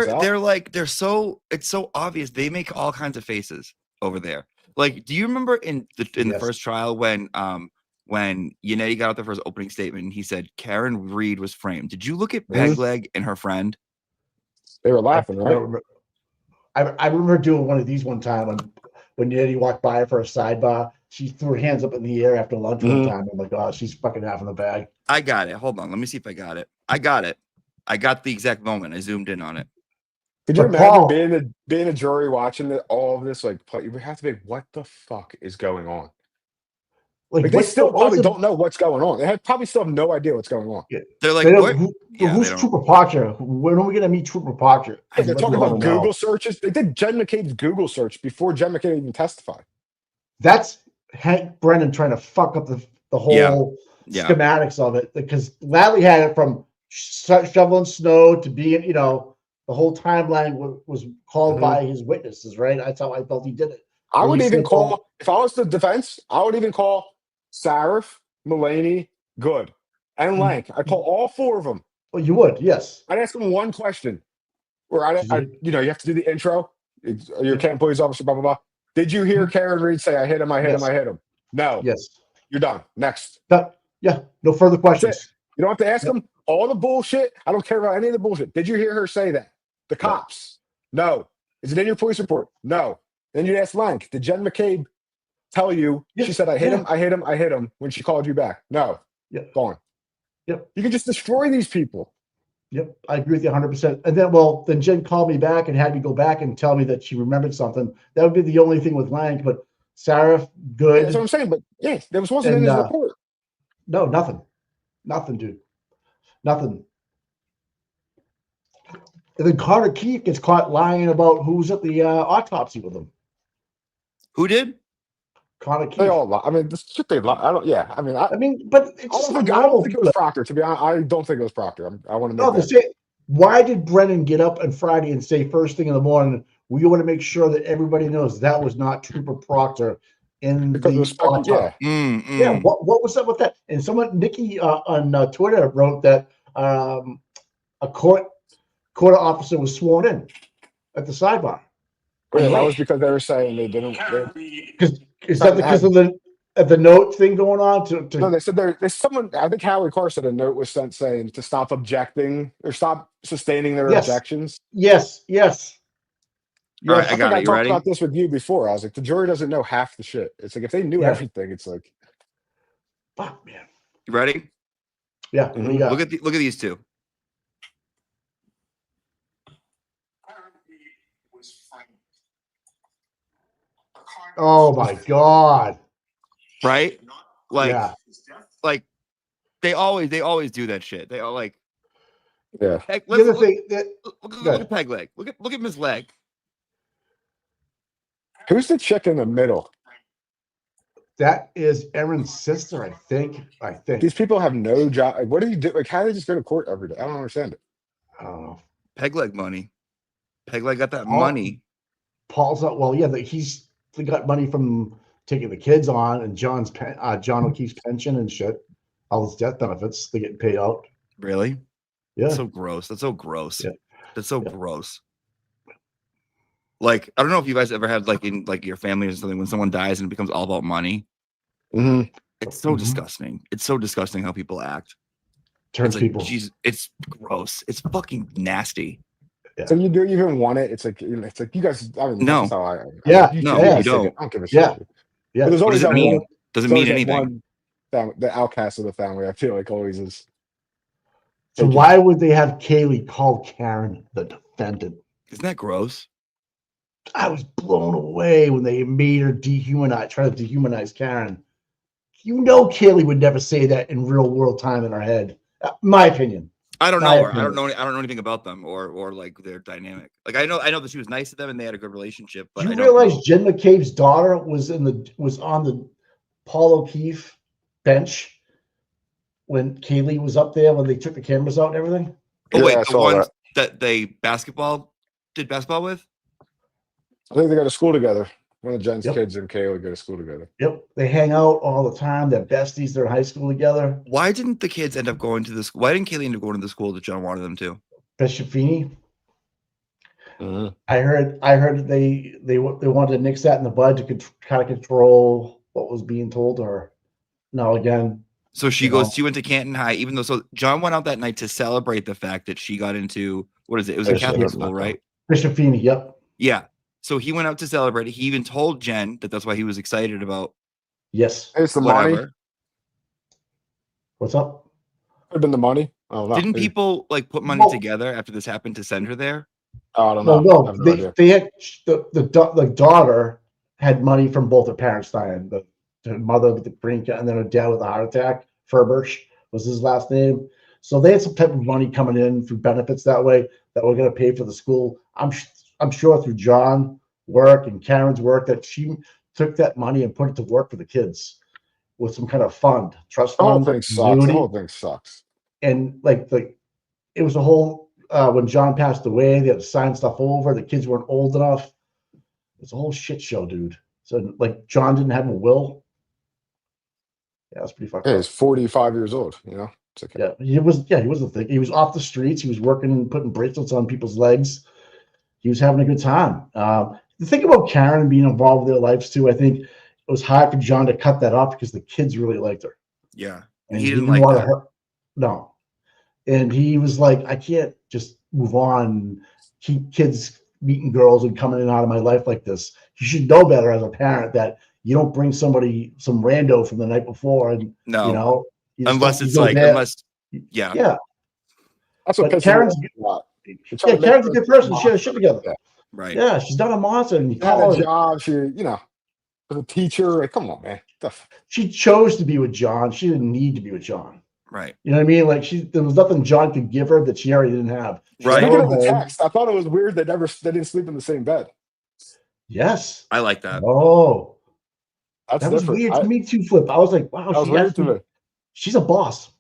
out. It's so obvious. They make all kinds of faces over there. Like, do you remember in the first trial when Yannetti got out there for his opening statement and he said Karen Reed was framed? Did you look at Pegleg and her friend? They were laughing, right? I remember doing one of these one time when Yannetti walked by for a sidebar. She threw her hands up in the air after lunch one time. I'm like, oh, she's fucking half in the bag. I got it. Hold on. Let me see if I got it. I got it. I got the exact moment. I zoomed in on it. Could you imagine being a jury watching all of this? Like, you would have to be, what the fuck is going on? Like they still probably don't know what's going on. They probably still have no idea what's going on. Yeah. They're like, who's Trooper Proctor? When are we going to meet Trooper Proctor? They're talking about Google searches. They did Jen McCabe's Google search before Jen McCabe even testified. That's Hank Brennan trying to fuck up the whole schematics of it because Lally had it from shoveling snow to being, The whole timeline was called Mhm. by his witnesses, right? That's how I felt he did it. I When would he even said, "Well, call, if I was the defense, I would even call Sarif, Mulaney, Good, and Lank. I'd call all four of them. well, you would, yes." I'd ask them one question. Where you have to do the intro. Your camp police officer, blah, blah, blah. Did you hear Karen Reed say, I hit him, I hit him, Yes. I hit him? No. Yes. You're done. Next. Yeah. No further That's it. questions. You don't have to ask them all the bullshit. I don't care about any of the bullshit. Did you hear her say that? The cops? No. Is it in your police report? No. Then you ask Lank, did Jen McCabe tell you, she said, I hit him, I hit him, I hit him when she called you back? No. Yep. Gone. Yep. You can just destroy these people. Yep, I agree with you 100%. And then Jen called me back and had me go back and tell me that she remembered something. That would be the only thing with Lank, but Sarah, good. Yeah, that's what I'm saying. But yeah, there wasn't in his report. No, nothing, dude, nothing. And then Carter Keefe gets caught lying about who's at the autopsy with him. Who did? Carter Keefe. They all lie. I mean, this shit they lie. I don't. Yeah, I mean, but it's I don't think it was Proctor. To be honest, I don't think it was Proctor. I want to make that. Why did Brennan get up on Friday and say first thing in the morning, we want to make sure that everybody knows that was not Trooper Proctor in the autopsy? Yeah, what was up with that? And someone, Nikki on Twitter wrote that a court officer was sworn in at the sidebar. Yeah, that was because they were saying they didn't. Is that because of the note thing going on? No, they said there's someone. I think Howie Carr said a note was sent saying to stop objecting or stop sustaining their objections. Yes. All right, I got it. You talked ready? about this with you before. I was like, the jury doesn't know half the shit. It's like if they knew everything, it's like, fuck, man. You ready? Yeah. Look at these two. Oh my God. Right? Like they always do that shit. They all like yeah. Heck, look at Peg Leg. Look at Miss Leg. Who's the chick in the middle? That is Erin's sister, I think. These people have no job. Like, what do you do? Like, how do they just go to court every day? I don't understand it. I don't know. Peg Leg money. Peg Leg got that money. Paul's not. Well, yeah, he's got money from taking the kids on and John O'Keefe's pension and shit. All his death benefits, they get paid out. Really? Yeah. That's so gross. That's so gross. Yeah. That's so gross. Like, I don't know if you guys ever had like in like your family or something when someone dies and it becomes all about money. Mm-hmm. It's so disgusting. It's so disgusting how people act. Turns people. Jeez, it's gross. It's fucking nasty. Yeah. So you do even want it? It's like you guys. I mean, no. That's how I you don't. I don't give a shit. Yeah. But there's always what does it mean? One, doesn't mean anything. The outcast of the family, I feel like always is. So why would they have Kaylee call Karen the defendant? Isn't that gross? I was blown away when they made her try to dehumanize Karen. You know, Kaylee would never say that in real world time in her head. My opinion. I don't know her. I don't know anything about them or like their dynamic. Like I know that she was nice to them and they had a good relationship. But Do you realize Jen McCabe's daughter was on the Paul O'Keefe bench when Kaylee was up there when they took the cameras out and everything? Oh wait, the ones that they did basketball with? I think they go to school together. One of Jen's kids and Kaylee go to school together. Yep. They hang out all the time. They're besties. They're in high school together. Why didn't the kids end up going to this? Why didn't Kaylee end up going to the school that John wanted them to? Bishop Feeney. I heard that they wanted to nix that in the bud to kind of control what was being told to her. Now again. So she went to Canton High, even though John went out that night to celebrate the fact that she got into what is it? It was a Catholic school, right? Bishop Feeney, yep. Yeah. So he went out to celebrate it. He even told Jen that that's why he was excited about. Yes. It's the money. What's up? Could have been the money. I don't know. Didn't people like put money together after this happened to send her there? I don't know. No. They had the daughter had money from both her parents dying. The mother with the brain and then her dad with a heart attack. Furbush was his last name. So they had some type of money coming in through benefits that way that we're going to pay for the school. I'm sure through John's work and Karen's work that she took that money and put it to work for the kids with some kind of fund, trust fund. The whole thing sucks. And like it was a whole when John passed away, they had to sign stuff over. The kids weren't old enough. It's a whole shit show, dude. So like John didn't have a will. Yeah, that's pretty fucked Yeah, up. he's 45 years old, It's okay. Yeah, he was the thing. He was off the streets. He was working, putting bracelets on people's legs. He was having a good time. The thing about Karen being involved with their lives too, I think it was hard for John to cut that off because the kids really liked her. Yeah. And he didn't like that. No. And he was like, I can't just move on and keep kids meeting girls and coming in and out of my life like this. You should know better as a parent that you don't bring some rando from the night before and No. You Unless don't- it's you go like, there. unless, yeah. Yeah. That's what But pisses me Karen's off a lot. Karen's a good person. She had her shit together. Yeah. Right. Yeah, she's done a monster. And you She had call a her. job. She, was a teacher. Like, come on, man. She chose to be with John. She didn't need to be with John. Right. You know what I mean? Like there was nothing John could give her that she already didn't have. Right. Speaking of the text, I thought it was weird they didn't sleep in the same bed. Yes. I like that. Oh. That's That was different. weird to me too, Flip. I was like, wow, That was weird to me. she's a boss.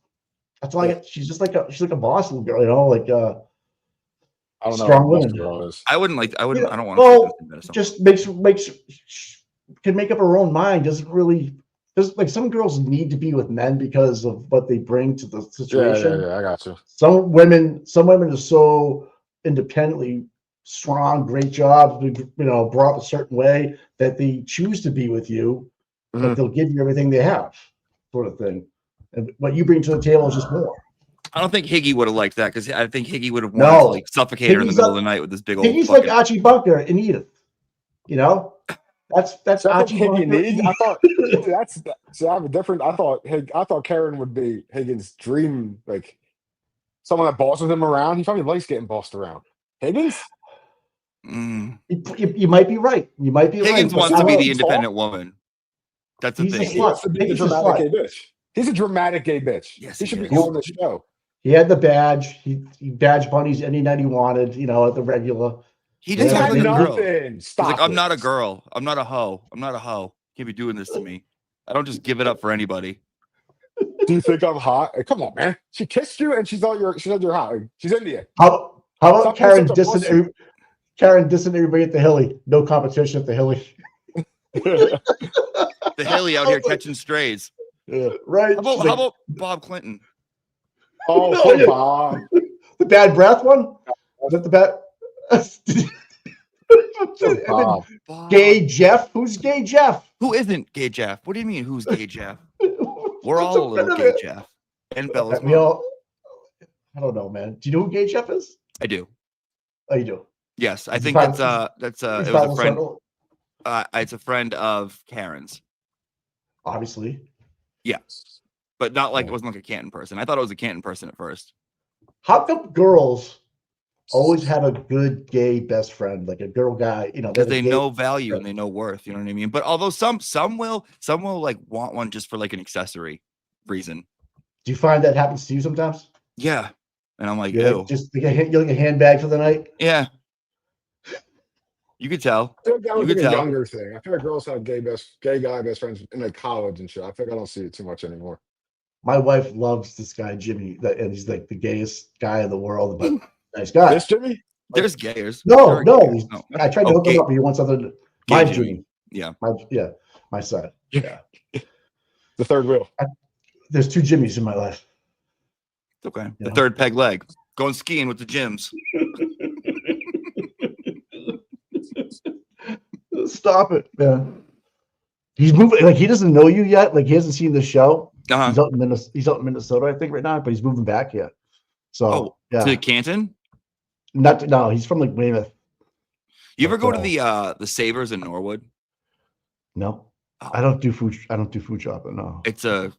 That's all I get. She's just like she's like a boss little girl, like I don't know. strong what woman. girl is. I wouldn't like. I wouldn't. I don't want to. Just can make up her own mind. Doesn't really. Like some girls need to be with men because of what they bring to the situation. Yeah, I got you. Some women are so independently strong, great jobs, brought up a certain way that they choose to be with you, but they'll give you everything they have, sort of thing. And what you bring to the table is just more. I don't think Higgy would have liked that because I think Higgy would have wanted to like suffocate her in the middle of the night with this big old. Higgy's like Archie Bunker and Edith. That's Archie Higgy Bunker. needs. I thought so. I have a different. I thought Karen would be Higgins' dream, like someone that bosses him around. He probably likes getting bossed around. Higgins. You might be right. You might be Higgins right. wants to be the independent woman. That's the thing. He wants to be the dramatic gay bitch. He's a dramatic gay bitch. Yes, he should be on the show. He had the badge. He badge bunnies any night he wanted. At the regular. He just had like a girl. nothing. He's Stop like, I'm it. not a girl. I'm not a hoe. I'm not a hoe. Can't be doing this to me. I don't just give it up for anybody. Do you think I'm hot? Hey, come on, man. She kissed you and she said you're hot. She's Indian. How about Stop Karen being such a dissing everybody at the Hilly? No competition at the Hilly. The Hilly out here catching strays. Yeah, right. How about Bob Clinton? Oh, No, yeah. Bob. The bad breath one? Was that the bad? Bob. Gay Jeff? Who's Gay Jeff? Who isn't Gay Jeff? What do you mean, who's Gay Jeff? We're What's all a little offended Gay it? Jeff. And Bella's We mom. all, I don't know, man. Do you know who Gay Jeff is? I do. Oh, you do? Yes, I Is he think part- that's He's it was Bible a friend. Circle? It's a friend of Karen's. Obviously. Yeah, but not like it wasn't like a Canton person. I thought it was a Canton person at first. How come girls always have a good gay best friend, like a girl guy? Because they know value and they know worth. You know what I mean? But although some will like want one just for like an accessory reason. Do you find that happens to you sometimes? Yeah, and I'm like, You're ew. like, just like you're like a handbag for the night. Yeah. You could tell. I feel like that was You like could a tell. younger thing. I feel like girls have gay guy best friends in like college and shit. I think I don't see it too much anymore. My wife loves this guy Jimmy, and he's like the gayest guy in the world, but nice guy. This Jimmy? There's gayers. No, There are no. gayers. I tried to hook him up. He wants something. My Gay Jimmy. Yeah. My son. Yeah. The third wheel. There's two Jimmys in my life. It's okay. The third peg leg. Going skiing with the gyms. Stop it, man. He's moving. Like he doesn't know you yet. Like he hasn't seen the show. Uh-huh. He's out in Minnesota, I think, right now. But he's moving back here. So To Canton? No, he's from like Weymouth. You ever go to the Savers in Norwood? No, I don't do food. I don't do food shopping. No, It's a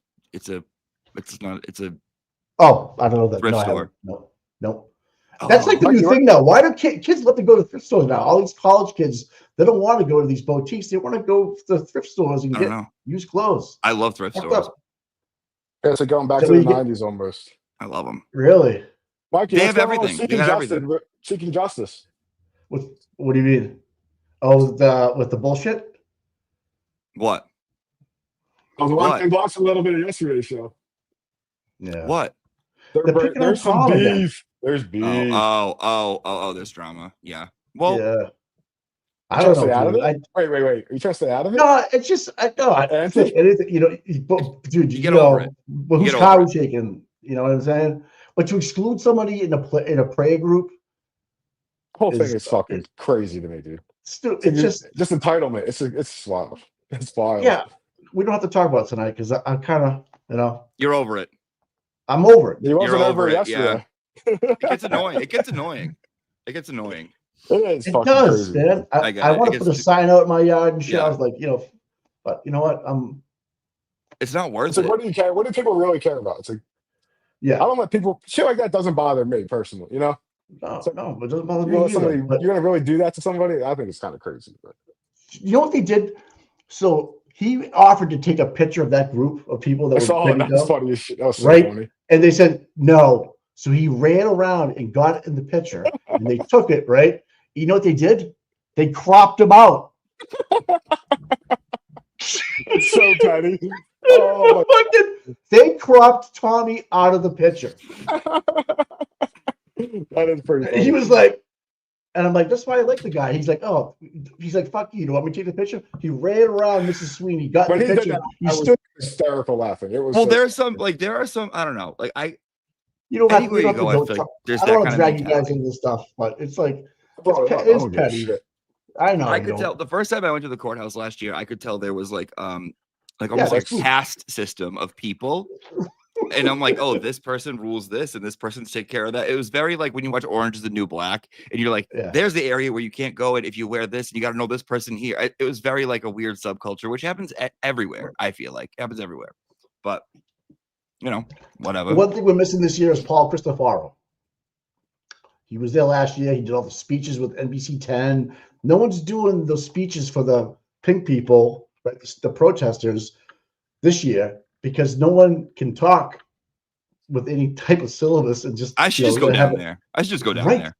Oh, I don't know that. Thrift No, I store. haven't. No. That's like the new thing now. Why do kids love to go to thrift stores now? All these college kids, they don't want to go to these boutiques. They want to go to the thrift stores and I get don't know. used clothes. I love thrift Fucked stores. up. Yeah, it's like going back So to the you get- 90s almost. I love them. Really? Mikey, They what's have going on with everything. They Seeking got justice. everything. Seeking justice. What do you mean? Oh, with the bullshit? What? I was watching a little bit of yesterday's show. Yeah. What? They're picking on There's some Colin again. beef. There's beef. There's drama. Yeah. Well, yeah. I I don't don't stay out know, of dude. it. Wait. Are you trying to stay out of it? No, it's just Auntie? anything, dude. You get over it. But You whose get car over are we taking? You know what I'm saying? But to exclude somebody in a prayer group, The whole thing is fucking crazy to me, dude. it's just entitlement. It's wild. It's wild. yeah. We don't have to talk about it tonight because I'm kind of you're over it. I'm over it. You wasn't You're over over it it. yesterday. Yeah. It gets annoying. It gets annoying. It is It fucking does, crazy. man. I get I it. want It to put a gets sign out in my yard and shit. Yeah. I was like, but you know what? It's not worth It's like, it. what do you care? What do people really care about? It's like, yeah. I don't let people shit like that doesn't bother me personally. You know, No, it's like, no, it doesn't bother you me know, either. But you're gonna really do that to somebody? I think it's kind of crazy. But you know what they did? So he offered to take a picture of that group of people that I were saw it. ready That to was go, funny as shit. That was so right? funny. And they said no. So he ran around and got in the picture, and they took it. Right? You know what they did? They cropped him out. It's so petty. Oh my They cropped Tommy out of the picture. That is pretty funny. He was like, and I'm like, that's why I like the guy. He's like, fuck you. Do you want me to take the picture? He ran around Mrs. Sweeney, got When in he the did picture. that, He I was stood. hysterical laughing. It was Well, so, there are some. I don't know. Like You don't have anywhere to you go, I go. feel like there's I that don't want kind to of drag you guys mentality. into this stuff, but it's like bro, I it's don't give a petty. shit. I know. I you could don't. tell the first time I went to the courthouse last year, I could tell there was like almost like a that's- caste system of people. And I'm like, oh, this person rules this and this person's take care of that. It was very like when you watch Orange is the New Black and you're like, there's the area where you can't go. And if you wear this, you got to know this person here. It was very like a weird subculture, which happens everywhere. I feel like it happens everywhere. But, whatever. The one thing we're missing this year is Paul Cristofaro. He was there last year. He did all the speeches with NBC 10. No one's doing those speeches for the pink people, right, the protesters this year, because no one can talk with any type of syllabus and just. I should just go down there. I should just go down there.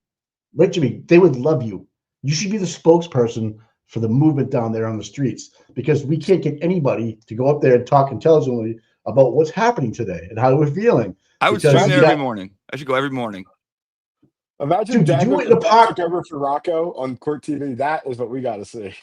Right, Jimmy. They would love you. You should be the spokesperson for the movement down there on the streets, because we can't get anybody to go up there and talk intelligently about what's happening today and how we're feeling. I would stream there every morning. I should go every morning. Imagine Dude, Dad you in the park took over for Rocco on Court TV. That is what we got to see.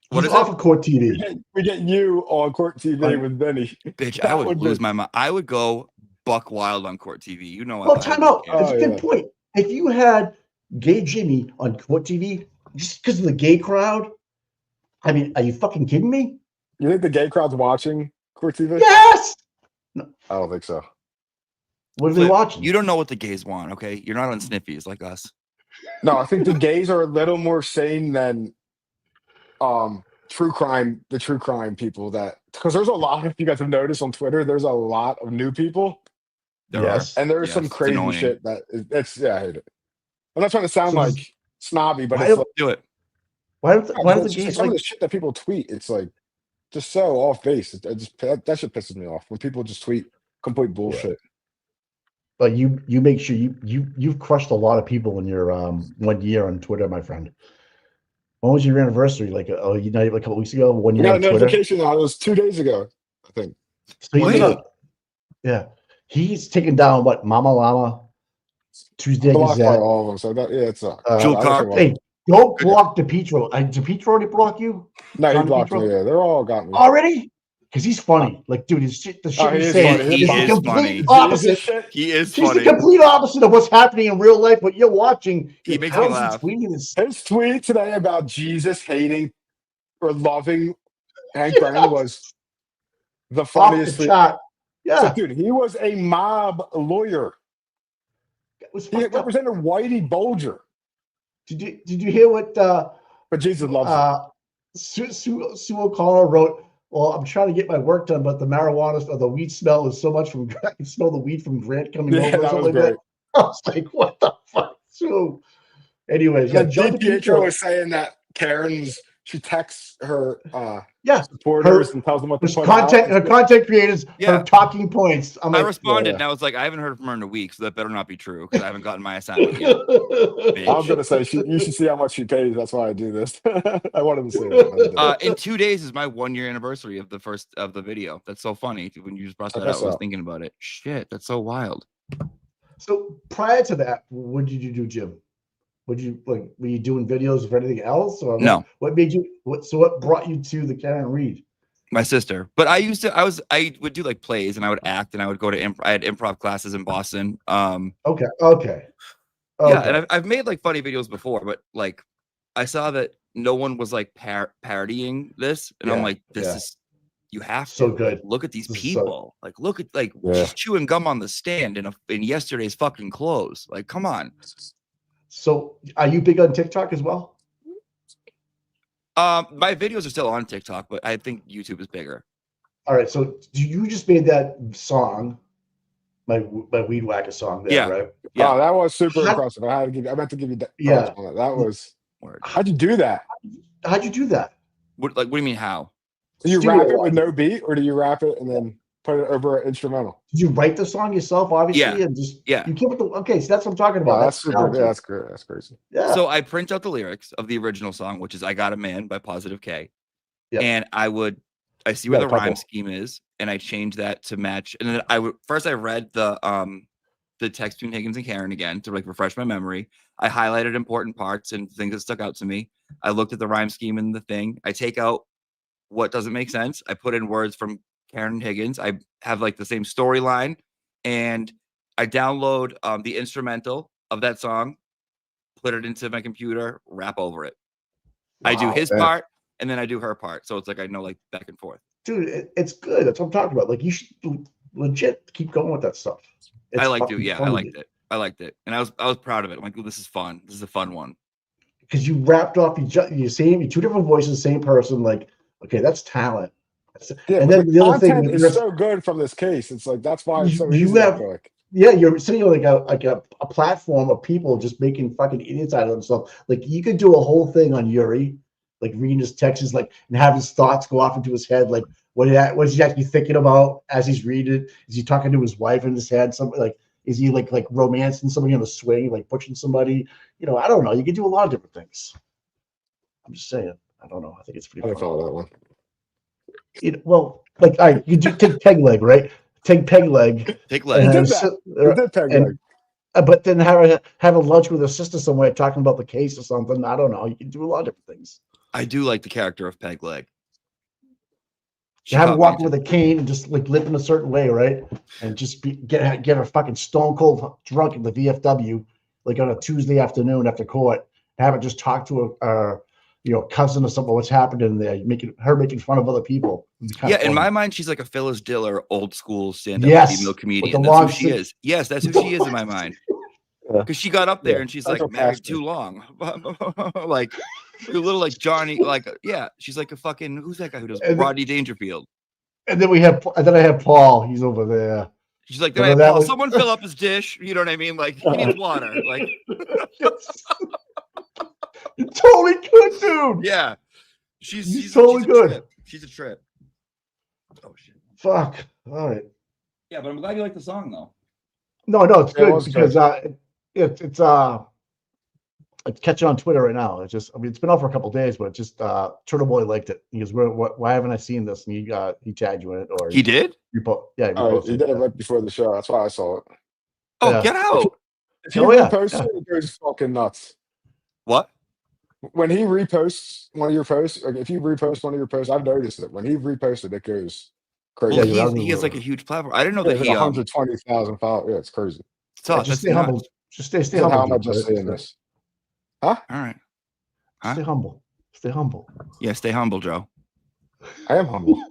What He's is off it? of Court TV. We get you on Court TV with Benny. Bitch, I would lose my mind. I would go buck wild on Court TV. You know what? Well, time out. That's a good point. If you had Gay Jimmy on Court TV just because of the gay crowd, I mean, are you fucking kidding me? You think the gay crowd's watching Court TV? Yes. No, I don't think so. What are they watching? You don't know what the gays want, okay? You're not on sniffies like us. No, I think the gays are a little more sane than the true crime people because there's a lot, if you guys have noticed on Twitter, there's a lot of new people. Yes. And there's some crazy shit I hate it. I'm not trying to sound like snobby, but it's like, do it. Why don't the gays some of the shit that people tweet, it's like just so off base. That shit pisses me off when people just tweet complete bullshit. But you make sure you've crushed a lot of people in your 1 year on Twitter, my friend. When was your anniversary? Like a couple weeks ago? 1 year I got a on Twitter? notification on it. It was 2 days ago, I think. So he's taken down what, Mama Llama, Tuesday Blocked by Gazette. all of them, so it sucks. Hey, don't block DePietro. DePietro already block you? No, he John blocked DePietro? me. Yeah, they're all got me. Already? Because he's funny. Like, dude, the shit he he's is saying funny. is He the is complete funny. opposite. He is He's funny. the complete opposite of what's happening in real life. What you're watching. He makes me laugh. His tweet today about Jesus hating or loving Hank Brennan was the funniest thing. Yeah, so, dude, he was a mob lawyer. He represented Whitey Bulger. Did you hear what? But Jesus loves him. Sue O'Connor wrote. Well, I'm trying to get my work done, but the marijuana or the weed smell is so much from. I can smell the weed from Grant coming over. That or something was like great. that. I was like, what the fuck, Sue? Anyways, John DiPietro was saying that she texts her supporters and tells them what to put her content creators, her talking points. I responded and I was like, I haven't heard from her in a week, so that better not be true because I haven't gotten my assignment yet. I was gonna say you should see how much she pays. That's why I do this. I wanted to say that. In 2 days is my 1 year anniversary of the video. That's so funny. When you just brought that up, I was thinking about it. Shit, that's so wild. So prior to that, what did you do, Jim? Would you like? Were you doing videos of anything else, or No. What made you? What brought you to the Karen Reed? My sister. But I would do like plays and I would act and I would go to I had improv classes in Boston. Okay. Yeah, and I've made like funny videos before, but like I saw that no one was like parodying this, and I'm like, this is you have to so good. Like, look at these people. Like look at she's chewing gum on the stand in yesterday's fucking clothes. Like, come on. So are you big on TikTok as well? My videos are still on TikTok, but I think YouTube is bigger. All right. So you just made that song, my Weed Whacker song there, right? Yeah. Oh, that was super impressive. I meant to give you that. Yeah. That was. How'd you do that? How'd you do that? What do you mean how? Do you rap it with no beat, or do you rap it and then put it over an instrumental? Did you write the song yourself, obviously? Yeah. And just yeah. You came with the okay, so that's what I'm talking about. Oh, that's super. Yeah, that's great. That's crazy. Yeah. So I print out the lyrics of the original song, which is "I Got a Man" by Positive K, and I see where the rhyme scheme is, and I change that to match. And then I read the text between Higgins and Karen again to like refresh my memory. I highlighted important parts and things that stuck out to me. I looked at the rhyme scheme and the thing. I take out what doesn't make sense. I put in words from Karen and Higgins. I have like the same storyline, and I download the instrumental of that song, put it into my computer, rap over it. Wow, I do his part, and then I do her part. So it's like I know like back and forth. Dude, it's good. That's what I'm talking about. Like you should legit keep going with that stuff. It's I liked it. Yeah, I liked it. I liked it, and I was proud of it. I'm like, well, this is fun. This is a fun one. Because you wrapped off you two different voices, same person. Like, okay, that's talent. Yeah, and then the other thing is so good from this case. It's like that's why it's so easy. Yeah, you're sitting on like a platform of people just making fucking idiots out of themselves. Like you could do a whole thing on Yuri, like reading his texts, like and have his thoughts go off into his head. Like what is he actually thinking about as he's reading it? Is he talking to his wife in his head? Something like. Is he like romancing somebody on the swing, like pushing somebody? You know, I don't know. You can do a lot of different things. I'm just saying. I don't know. I think it's pretty. I follow that one. Well, like you do take peg leg, right? Take peg leg. Peg leg. You did that. You did peg leg. But then have a lunch with a sister somewhere talking about the case or something. I don't know. You can do a lot of different things. I do like the character of Peg Leg. You have her walk with a cane and just like live in a certain way, right? And just get her fucking stone cold drunk at the VFW, like on a Tuesday afternoon after court. Have her just talk to a cousin or something. What's happening in there? Making fun of other people. Yeah, in my mind, she's like a Phyllis Diller, old school stand-up female comedian. That's who she is. Yes, that's who she is in my mind. Because she got up there and she's like married too long, like a little like Johnny, like she's like a fucking who's that guy who does Rodney Dangerfield? And then I have Paul. He's over there. She's like, Paul, someone fill up his dish. You know what I mean? Like he needs water. Like you're totally good, dude. Yeah, she's totally good. She's a trip. Oh shit. Fuck. All right. Yeah, but I'm glad you like the song though. No, it's good because it's catching on Twitter right now. It's just, it's been out for a couple of days, but just Turtle Boy liked it. He goes, "Why haven't I seen this?" And he tagged you in it, or he did. He did it right before the show. That's why I saw it. Oh, yeah. Get out! If he reposts it, it goes fucking nuts. What? When he reposts one of your posts, like if you repost one of your posts, I've noticed that when he reposted, it goes crazy. Well, he has like a huge platform. I didn't know that he 120,000 followers. Yeah, it's crazy. Just stay humble. Just stay humble. How am I just saying this? Huh? All right. Huh? Stay humble. Stay humble. Yeah, stay humble, Joe. I am humble.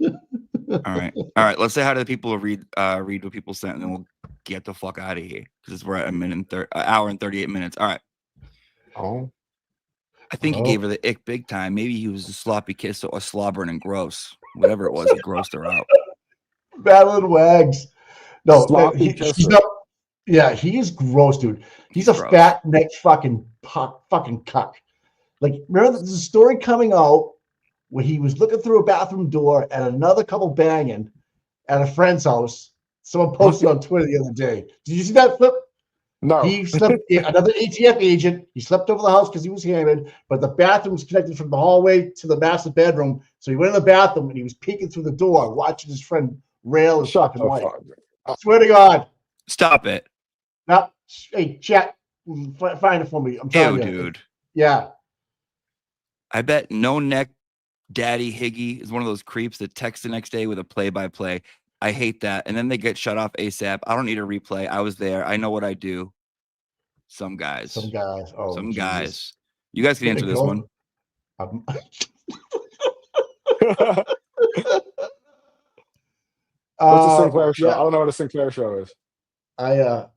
All right. Let's say hi to the people who read what people sent, and then we'll get the fuck out of here because we're at an hour and 38 minutes. All right. Oh. I think he gave her the ick big time. Maybe he was a sloppy kiss or slobbering and gross. Whatever it was, he grossed her out. Battling wags. No, he's not. Yeah, he is gross, dude. He's a gross. Fat neck fucking cuck. Like, remember there's a story coming out where he was looking through a bathroom door at another couple banging at a friend's house. Someone posted on Twitter the other day. Did you see that, Flip? No. He slept another ATF agent. He slept over the house because he was hammered, but the bathroom was connected from the hallway to the master bedroom. So he went in the bathroom and he was peeking through the door, watching his friend rail his fucking wife. Swear to God. Stop it. Now, Hey, chat, find it for me. I'm telling Ew, you. dude. Yeah. I bet No Neck Daddy Higgy is one of those creeps that texts the next day with a play-by-play. I hate that. And then they get shut off ASAP. I don't need a replay. I was there. I know what I do. Some guys. Some guys. Oh, Some Jesus. guys. You guys can answer this one. What's a Sinclair show? Yeah. I don't know what a Sinclair show is. I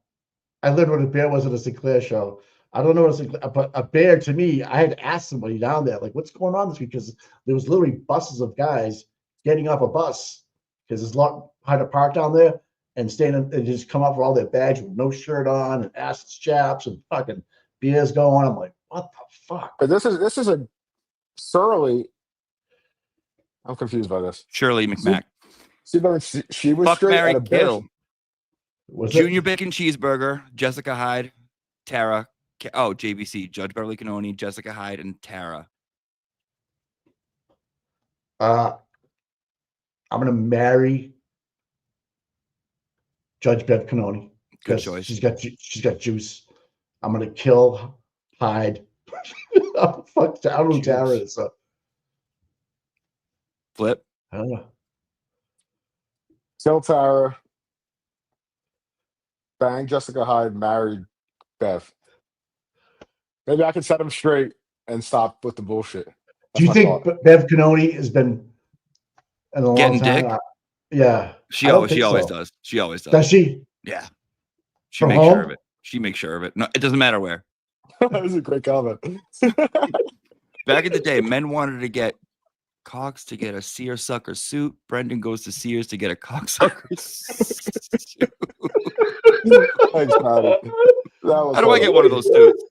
learned what a bear was at a Sinclair show. I don't know what a Sinclair, but a bear to me, I had to ask somebody down there, like, what's going on this week? Because there was literally buses of guys getting off a bus because there's a lot hard to park down there and standing and just come up with all their bags with no shirt on and ass chaps and fucking beers going. I'm like, what the fuck? But this is a Surly. I'm confused by this. Shirley McMack. She was Fuck, straight marry, at a bear. kill. Junior Bacon Cheeseburger, Jessica Hyde, Tara. Oh, JBC, Judge Beverly Cannoni, Jessica Hyde, and Tara. I'm gonna marry Judge Bev Cannoni. Good choice. She's got juice. I'm gonna kill Hyde. Oh, fuck, I don't know who Tara is. So. Flip. I don't know. Kill Tara. Bang Jessica Hyde. Married Bev. Maybe I can set him straight and stop with the bullshit. Do you think Bev Cannoni has been in a long Getting time? dick? Yeah. She always does. She always does. Does she? Yeah. She From makes home? sure of it. She makes sure of it. No, it doesn't matter where. That was a great comment. Back in the day, men wanted to get Cox to get a seersucker suit. Brendan goes to Sears to get a cocksucker suit. Thanks, Patty. How do I get one of those suits?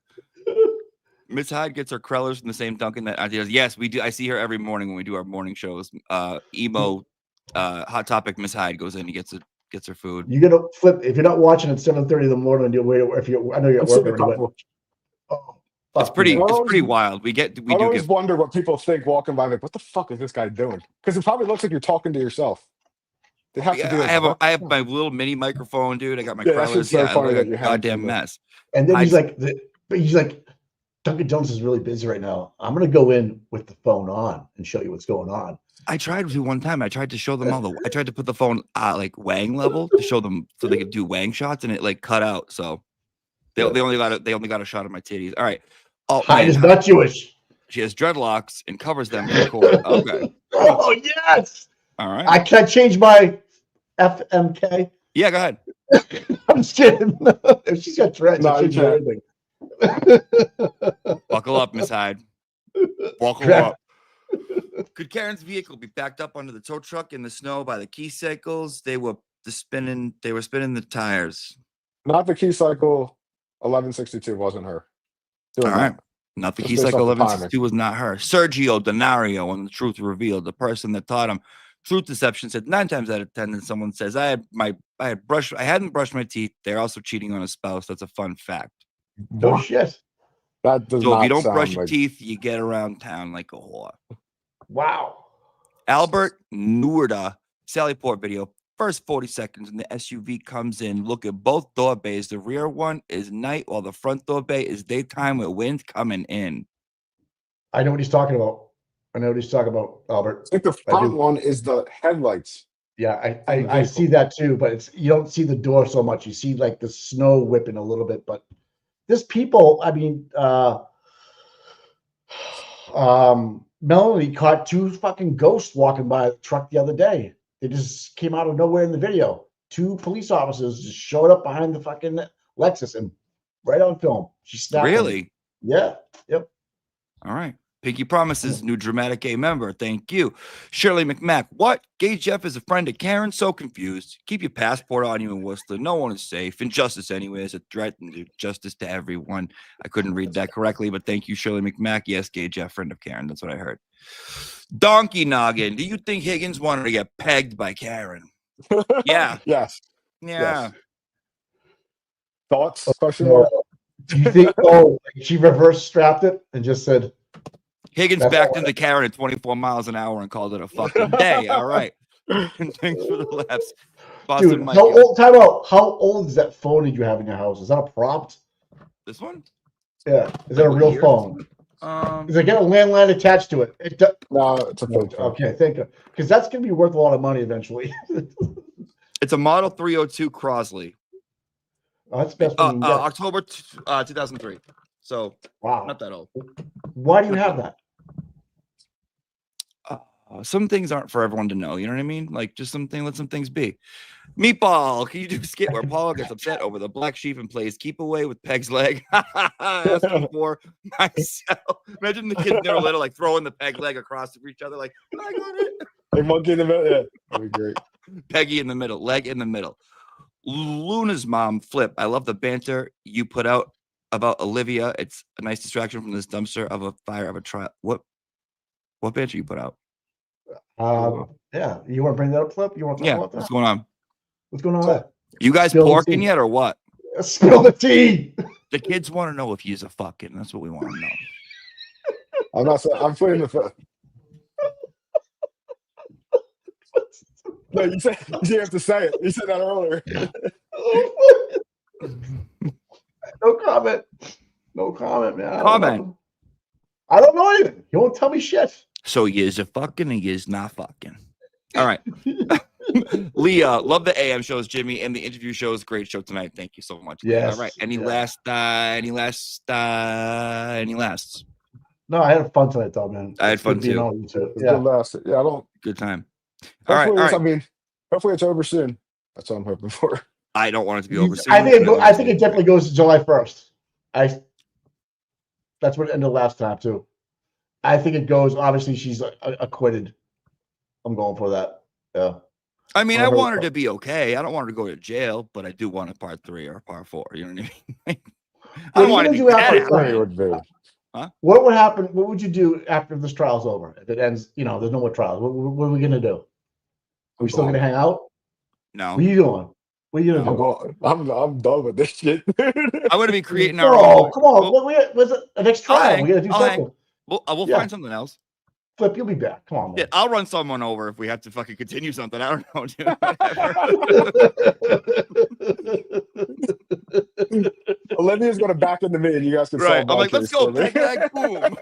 Miss Hyde gets her Krellers from the same Dunkin' that Auntie does. Yes, we do. I see her every morning when we do our morning shows. Emo, Hot Topic. Miss Hyde goes in and gets her food. You gotta flip if you're not watching at 7:30 in the morning. You wait. If you, I know you're at work already. It's pretty wild. We I always wonder what people think walking by. Like, what the fuck is this guy doing? Because it probably looks like you're talking to yourself. They have to do. I have my little mini microphone, dude. I got my Yeah, that Krellers. shit's so Yeah, I funny look that like you a have goddamn to, mess. And then he's like, Dunkin' Donuts is really busy right now. I'm gonna go in with the phone on and show you what's going on. I tried to one time. I tried to show them all I tried to put the phone like Wang level to show them so they could do Wang shots, and it like cut out. So they only got a shot of my titties. All right. Oh, Hyde is not Jewish. She has dreadlocks and covers them to record. Okay. Oh yes. All right. I can't change my FMK. Yeah, go ahead. I'm just kidding. If she's got dreads, No, I you change can't. everything. Buckle up, Miss Hyde. Buckle up. Could Karen's vehicle be backed up under the tow truck in the snow by the key cycles? They were spinning the tires. Not the key cycle. 1162 wasn't her. All right. Not the key cycle 1162 was not her. Sergio Denario, and the truth revealed. The person that taught him truth deception said 9 times out of 10 that someone says I hadn't brushed my teeth. They're also cheating on a spouse. That's a fun fact. No shit. That does So not if you don't sound brush your like... teeth, you get around town like a whore. Wow. Albert Nurda, Sallyport video. First 40 seconds and the SUV comes in. Look at both door bays. The rear one is night while the front door bay is daytime with wind coming in. I know what he's talking about. Albert. I think the front one is the headlights. Yeah, I see that too, but you don't see the door so much. You see like the snow whipping a little bit, but there's people, I mean, Melanie caught 2 fucking ghosts walking by the truck the other day. They just came out of nowhere in the video. 2 police officers just showed up behind the fucking Lexus and right on film. She snapped. Really? Yeah. Yep. All right. Pinky Promises, new dramatic gay member. Thank you. Shirley McMack. What? Gay Jeff is a friend of Karen? So confused. Keep your passport on you in Worcester. No one is safe. Injustice, anyway, is a threat and do justice to everyone. I couldn't read that correctly, but thank you, Shirley McMack. Yes, Gay Jeff, friend of Karen. That's what I heard. Donkey Noggin. Do you think Higgins wanted to get pegged by Karen? Yeah. Yes. Yeah. Yes. Thoughts? Question mark? Do you think, she reverse strapped it and just said, Higgins backed into Karen at 24 miles an hour and called it a fucking day. All right. And thanks for the laughs. Boston Dude, Mike. how old? Time out. How old is that phone that you have in your house? Is that a prop? This one? Yeah. Is that a What real year? phone? Is it got a landline attached to it? No, it's a fake phone. Okay, thank you. Because that's gonna be worth a lot of money eventually. It's a Model 302 Crosley. Oh, that's the best one you can get. October 2003. So Wow, not that old. Why do you have that? Some things aren't for everyone to know. You know what I mean? Like just let some things be. Meatball, can you do a skit where Paul gets upset over the black sheep and plays keep away with Peg's leg? Asking for myself. Imagine the kids that are little, like throwing the Peg leg across for each other, like I got it. Like monkey in the middle. Yeah, that'd be great. Peggy in the middle, leg in the middle. Luna's mom, Flip. I love the banter you put out about Olivia. It's a nice distraction from this dumpster of a fire of a trial. What banter you put out? Yeah, you want to bring that up, Flip? You want to talk about that? What's going on? What's going on? You guys Spill the porking tea. yet or what? Spill the tea. The kids want to know if he's a fucking. That's what we want to know. I'm not saying. I'm putting the. No, you have to say it. You said that earlier. No comment. No comment, man. Comment. I don't know anything. You won't tell me shit. So he is a fucking and he is not fucking. All right. Leah, love the AM shows, Jimmy, and the interview shows. Great show tonight. Thank you so much. Yes. All right. Any lasts? No, I had fun tonight, though, man. I had fun too. It's good last. Yeah, I don't. Good time. All right. I mean, hopefully it's over soon. That's what I'm hoping for. I don't want it to be over soon. I think it definitely goes to July 1st. That's what it ended last time too. I think it goes. Obviously, she's acquitted. I'm going for that. Yeah. I mean, I want her to be okay. I don't want her to go to jail, but I do want a part 3 or a part 4. You know what I mean? I don't want to be dead. Huh? What would happen? What would you do after this trial's over? If it ends, there's no more trials. What are we gonna do? Are we still gonna hang out? No. What are you doing? What are you gonna do? I'm done with this shit. I'm gonna be creating our own. own. Come on. What's the next trial? We gotta do something. We'll find something else. Flip, you'll be back. Come on, man. Yeah, I'll run someone over if we have to fucking continue something. I don't know, dude. Olivia's gonna back into me, and you guys can. Right. I'm like, let's go. Boom.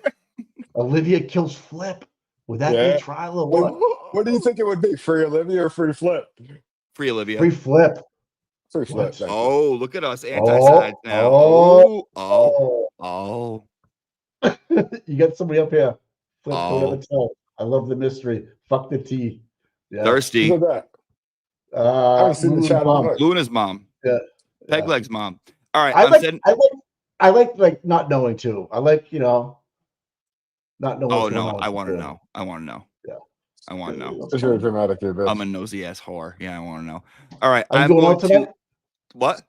Olivia kills Flip. Would that be a trial or what? What do you think it would be? Free Olivia or free Flip? Free Olivia. Free Flip. Free Flip. Oh, look at us, anti-sides now. Oh. You got somebody up here. Flip, I love the mystery. Fuck the tea. Yeah. Thirsty. Look at that. I haven't seen the chat. Luna's mom. Yeah. Pegleg's mom. All right. I like not knowing too. I like not knowing. Oh no, I want to know. Yeah. I want to know. It's very dramatic, dude. I'm a nosy ass whore. Yeah, I want to know. All right. Are you going out tonight? What?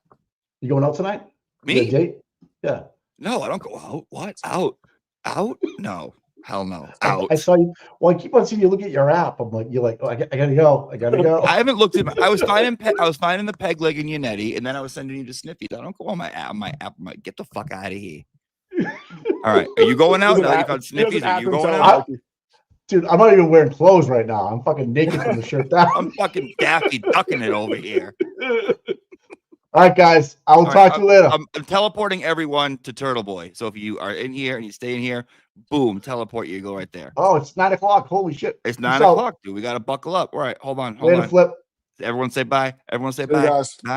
You going out tonight? Me? Date? Yeah. No, I don't go out. What? Out? No. Hell no. Out. I saw you. Well, I keep on seeing you look at your app. I'm like, you're like, oh, I gotta go. I haven't looked at. I was finding the Peg leg and Yannetti, and then I was sending you to Sniffy. I don't go on my app. Get the fuck out of here. All right, are you going out now? You found Sniffy's. Are you going out? Dude, I'm not even wearing clothes right now. I'm fucking naked from the shirt down. I'm fucking Daffy ducking it over here. All right, guys. I will talk to you later. I'm teleporting everyone to Turtle Boy. So if you are in here and you stay in here, boom, teleport you. Go right there. Oh, it's 9:00. Holy shit! It's 9:00, dude. We gotta buckle up. All right, hold on. Flip. Everyone say bye. Everyone say Hey, bye. guys. Bye.